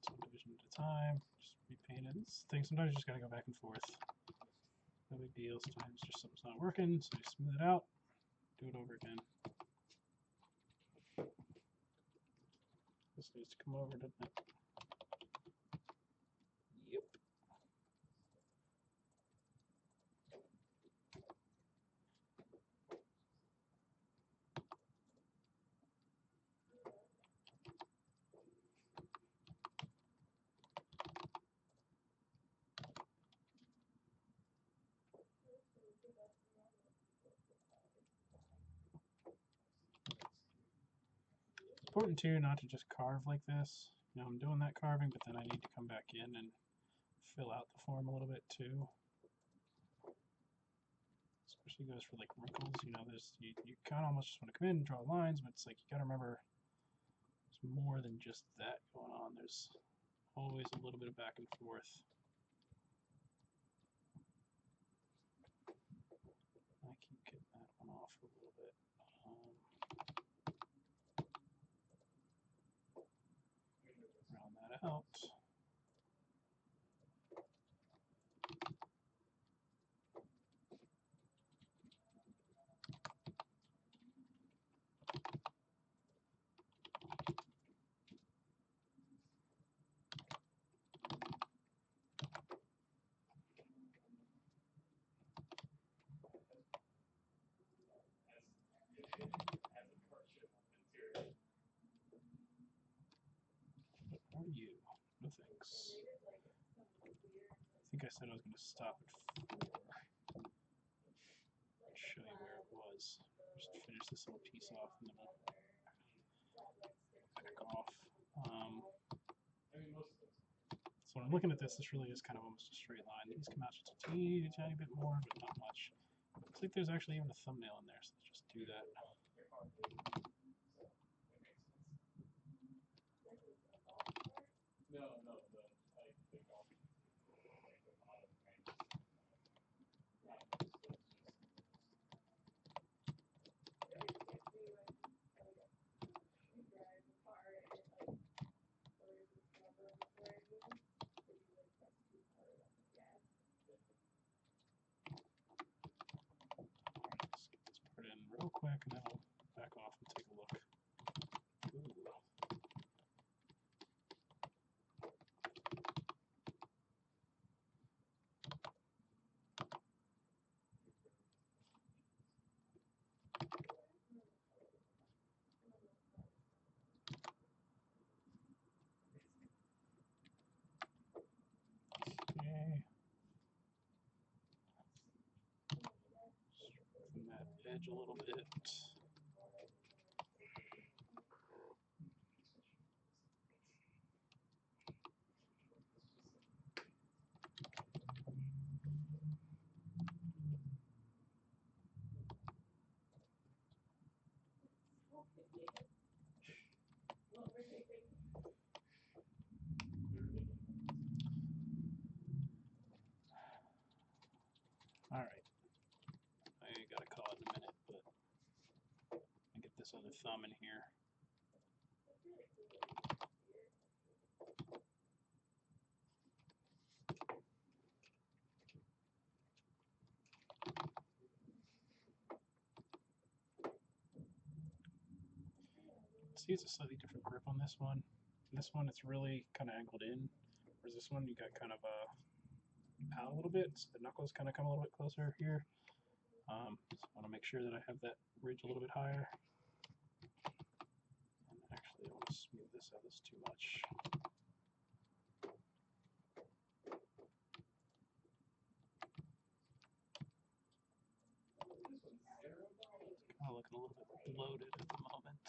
Speaker 1: One division at a time. Just repaint it. This thing, sometimes you just gotta go back and forth. No big deal. Sometimes just something's not working, so you smooth it out, do it over again. This needs to come over, doesn't it? Yep. Important too not to just carve like this. You know, I'm doing that carving, but then I need to come back in and fill out the form a little bit too. Especially goes for like wrinkles. You know, there's you kind of almost just want to come in and draw lines, but it's like you got to remember there's more than just that going on. There's always a little bit of back and forth. I keep getting that one off a little bit. Round that out. What are you? No thanks. I think I said I was going to stop at 4. I'll show you where it was. Just finish this little piece off and then we'll back off. So when I'm looking at this, this really is kind of almost a straight line. These come out just a teeny tiny bit more, but not much. Looks like there's actually even a thumbnail in there, so let's just do that. real quick, and then I'll back off and take a look. Ooh. Okay. Straighten that edge a little bit. All right. I gotta call it a minute, but I get this other thumb in here. See, it's a slightly different grip on this one. This one, it's really kind of angled in, whereas this one, you got kind of out a little bit, so the knuckles kind of come a little bit closer here. Just want to make sure that I have that ridge a little bit higher. And actually, I want to smooth this out. This is too much. It's kind of looking a little bit bloated at the moment.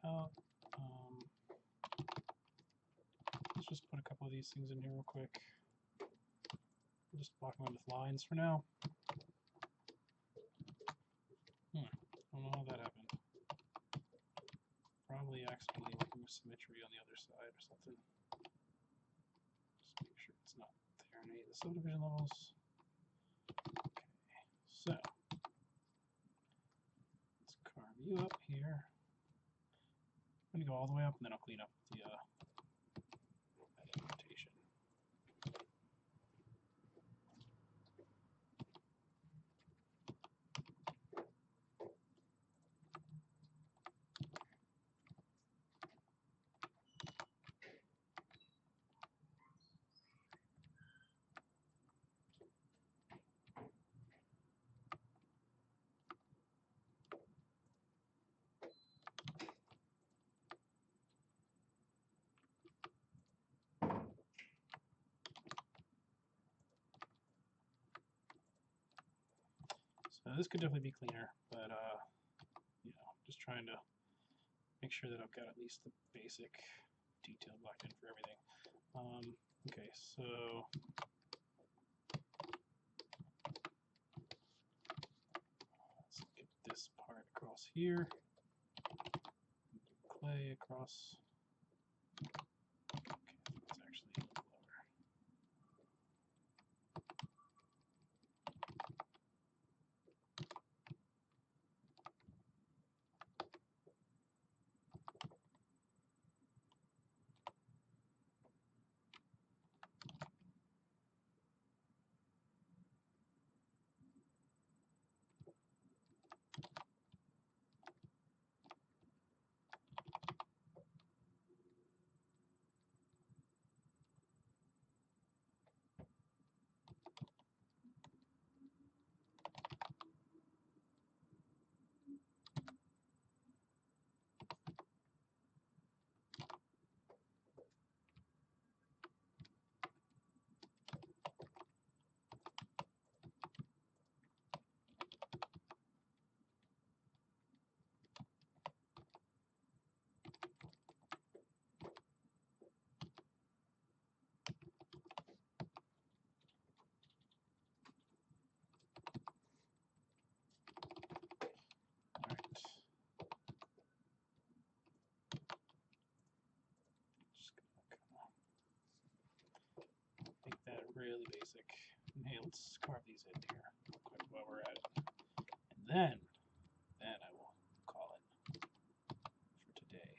Speaker 1: Out. Let's just put a couple of these things in here real quick. I'm just blocking them with lines for now. I don't know how that happened. Probably accidentally working with symmetry on the other side or something. Just make sure it's not there in any of the subdivision levels. Okay, so let's carve you up here. I'm going to go all the way up, and then I'll clean up the that indentation. So this could definitely be cleaner, but you know, just trying to make sure that I've got at least the basic detail blocked in for everything. Okay, so let's get this part across here. Clay across. Okay, it's actually a little lower. basic. And hey, let's carve these in here real quick while we're at it. And then I will call it for today.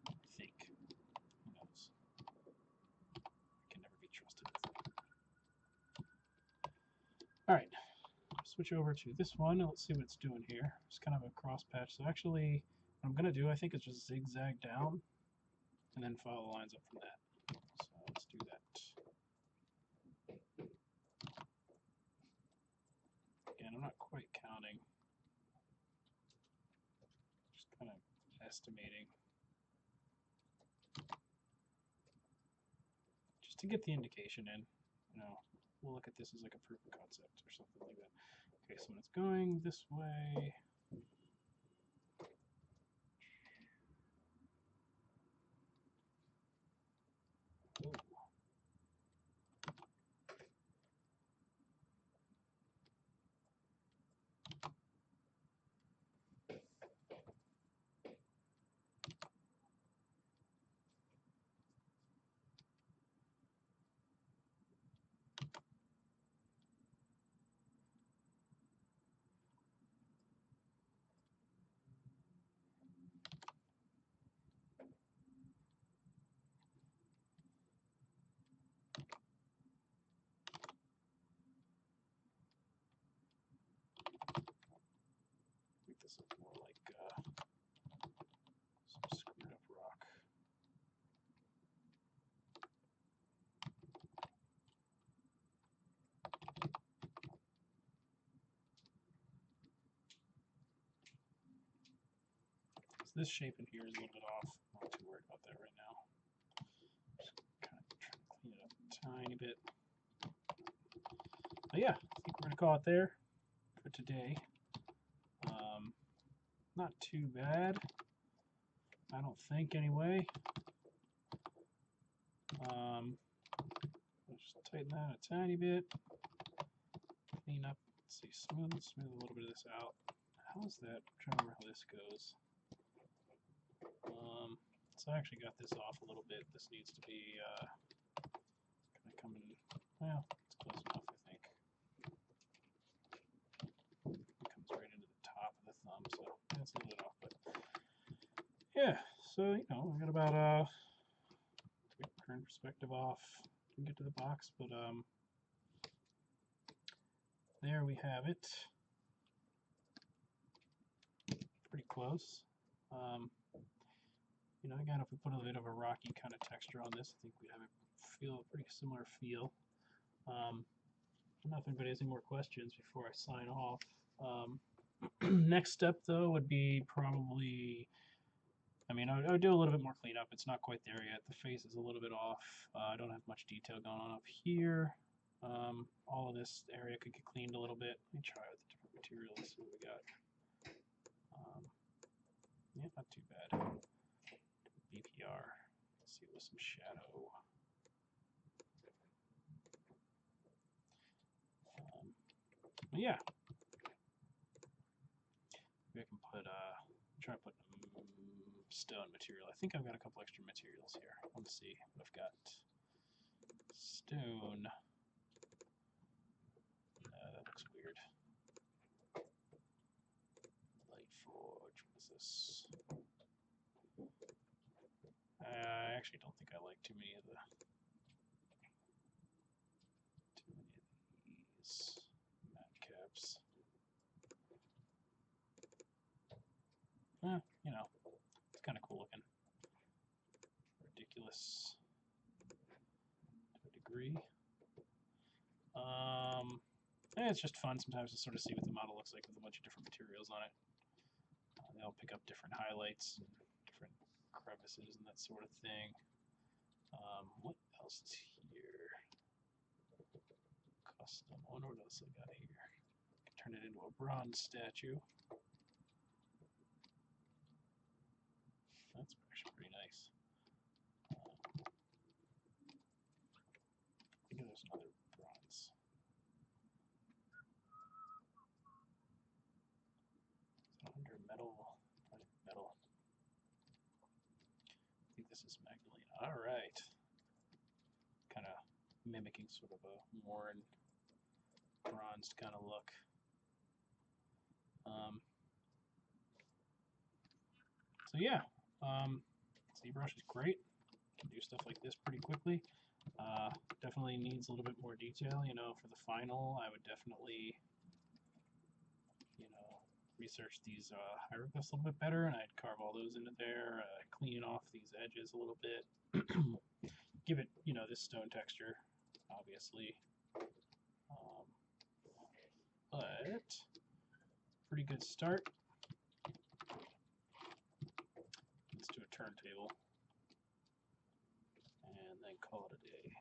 Speaker 1: I think. Who knows? I can never be trusted. Alright. Switch over to this one. Let's see what it's doing here. It's kind of a cross patch. So actually, what I'm going to do, I think, is just zigzag down and then follow the lines up from that. So let's do that. Again, I'm not quite counting. Just kind of estimating. Just to get the indication in. You know, we'll look at this as like a proof of concept or something like that. Okay, so when it's going this way, ooh. I think this is more like some screwed up rock. So this shape in here is a little bit off. I'm not too worried about that right now. Just kind of trying to clean it up a tiny bit. But yeah, I think we're going to call it there for today. Not too bad, I don't think, anyway. Let's just tighten that a tiny bit. Clean up. Let's see, smooth a little bit of this out. How's that? I'm trying to remember how this goes. So I actually got this off a little bit. This needs to be kind of coming. Well, it's close enough, I think. It comes right into the top of the thumb, so that's a little bit off. But yeah, so you know, we got about take current perspective off. Can get to the box, but there we have it. Pretty close. You know, again, if we put a bit of a rocky kind of texture on this, I think we'd have a pretty similar feel. I don't know if anybody has any more questions before I sign off. Next step, though, would be probably, I mean, I would do a little bit more cleanup. It's not quite there yet. The face is a little bit off. I don't have much detail going on up here. All of this area could get cleaned a little bit. Let me try with the different materials, see what we got. Yeah, not too bad. BPR. Let's see with some shadow. But yeah. Maybe I can put, try to put stone material. I think I've got a couple extra materials here. Let's see what I've got. Stone. That looks weird. Light forge. What is this? I actually don't think I like too many of these. Mat caps. You know, it's kind of cool looking. Ridiculous to a degree. It's just fun sometimes to sort of see what the model looks like with a bunch of different materials on it. They all pick up different highlights, and different crevices, and that sort of thing. What else is here? Custom. I wonder what else I got here. I can turn it into a bronze statue. That's actually pretty nice. I think there's another bronze. Under metal. Metal. I think this is Magdalena. All right. Kind of mimicking sort of a worn, bronzed kind of look. So yeah, ZBrush is great. Can do stuff like this pretty quickly. Definitely needs a little bit more detail. You know, for the final, I would definitely, you know, research these hieroglyphs a little bit better, and I'd carve all those into there, clean off these edges a little bit, give it, you know, this stone texture, obviously. But pretty good start. Let's do a turntable and then call it a day.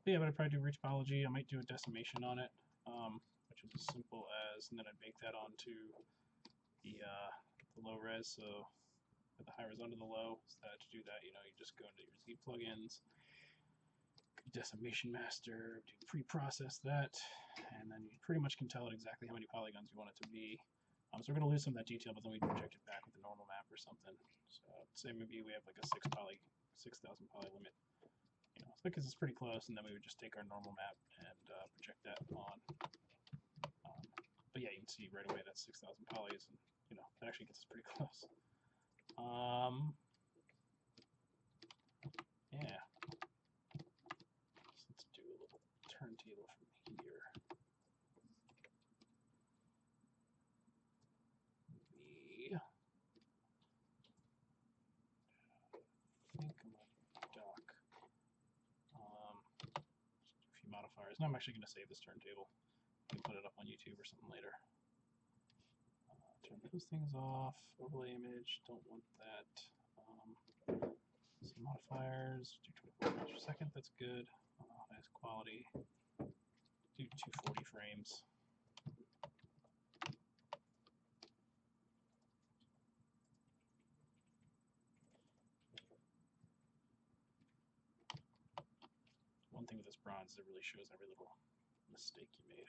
Speaker 1: But yeah, but I'd probably do Retopology. I might do a decimation on it, which is as simple as, and then I'd make that onto the low res. So put the high res onto the low. So that to do that, you know, you just go into your Z plugins, decimation master, do pre-process that, and then you pretty much can tell it exactly how many polygons you want it to be. So we're going to lose some of that detail, but then we project it back with the normal map or something. So say maybe we have like a 6,000 poly limit. You know, so because it's pretty close, and then we would just take our normal map and project that on. But yeah, you can see right away that's 6,000 polys, and you know that actually gets us pretty close. Yeah. So let's do a little turntable from here. I think I'm gonna dock. Just a few modifiers. And I'm actually going to save this turntable and put it up on YouTube or something later. Turn those things off. Overlay image. Don't want that. Some modifiers. Do 24 frames per second. That's good. Highest quality. Do 240 frames. One thing with this bronze is it really shows every little mistake you made.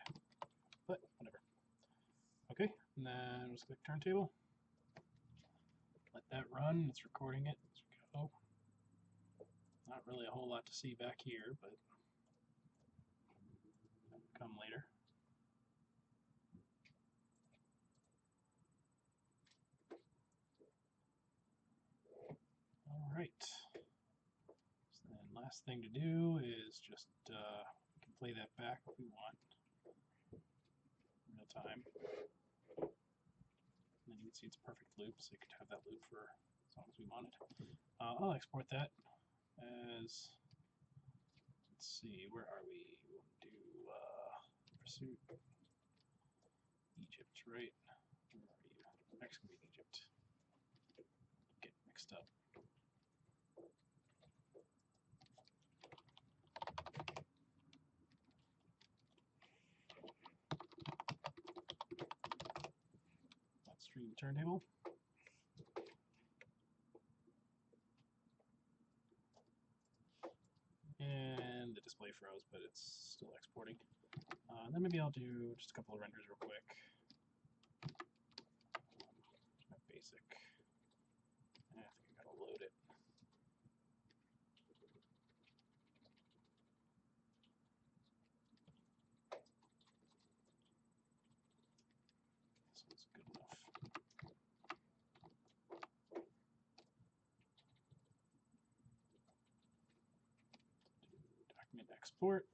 Speaker 1: But whatever. Okay, and then let's click turntable. Let that run. It's recording it as we go. Not really a whole lot to see back here, but that'll come later. All right. So then last thing to do is just we can play that back if we want, real time. And then you can see it's a perfect loop, so you could have that loop for as long as we wanted. I'll export that as, let's see, where are we? We want to do Pursuit, Egypt, right? Where are you? Next going to be Egypt. Get mixed up. Let's stream turntable. And the display froze, but it's still exporting. Then maybe I'll do just a couple of renders real quick. My basic. I think I gotta load it. This one's good enough. Document export.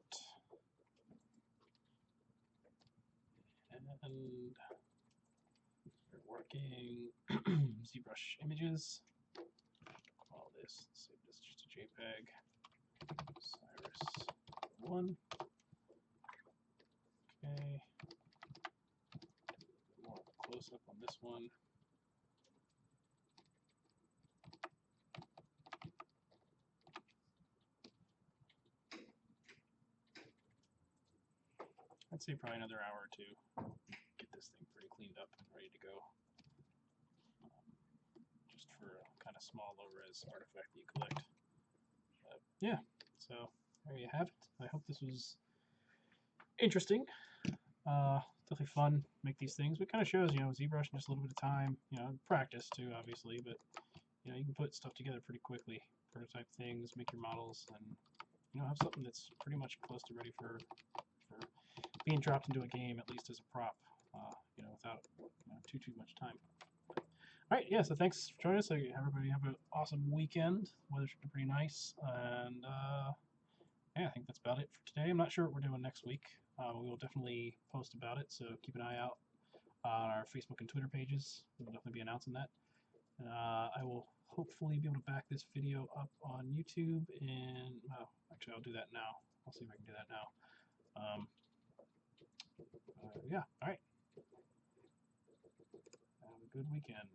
Speaker 1: And we're working ZBrush images. Call this, save this just a JPEG. Cyrus1. Okay. More of a close up on this one. I'd say probably another hour or two. Get this thing pretty cleaned up and ready to go. Just for a kind of small low-res artifact that you collect. Yeah, so there you have it. I hope this was interesting. Definitely fun. Make these things. But it kind of shows, ZBrush in just a little bit of time. Practice too, obviously. But you can put stuff together pretty quickly. Prototype things, make your models, and have something that's pretty much close to ready for being dropped into a game, at least as a prop. Without too much time. All right, yeah. So thanks for joining us. Everybody have an awesome weekend. Weather's been pretty nice, and yeah, I think that's about it for today. I'm not sure what we're doing next week. We will definitely post about it, so keep an eye out on our Facebook and Twitter pages. We'll definitely be announcing that. I will hopefully be able to back this video up on YouTube, and actually I'll do that now. I'll see if I can do that now. Yeah, all right. Have a good weekend.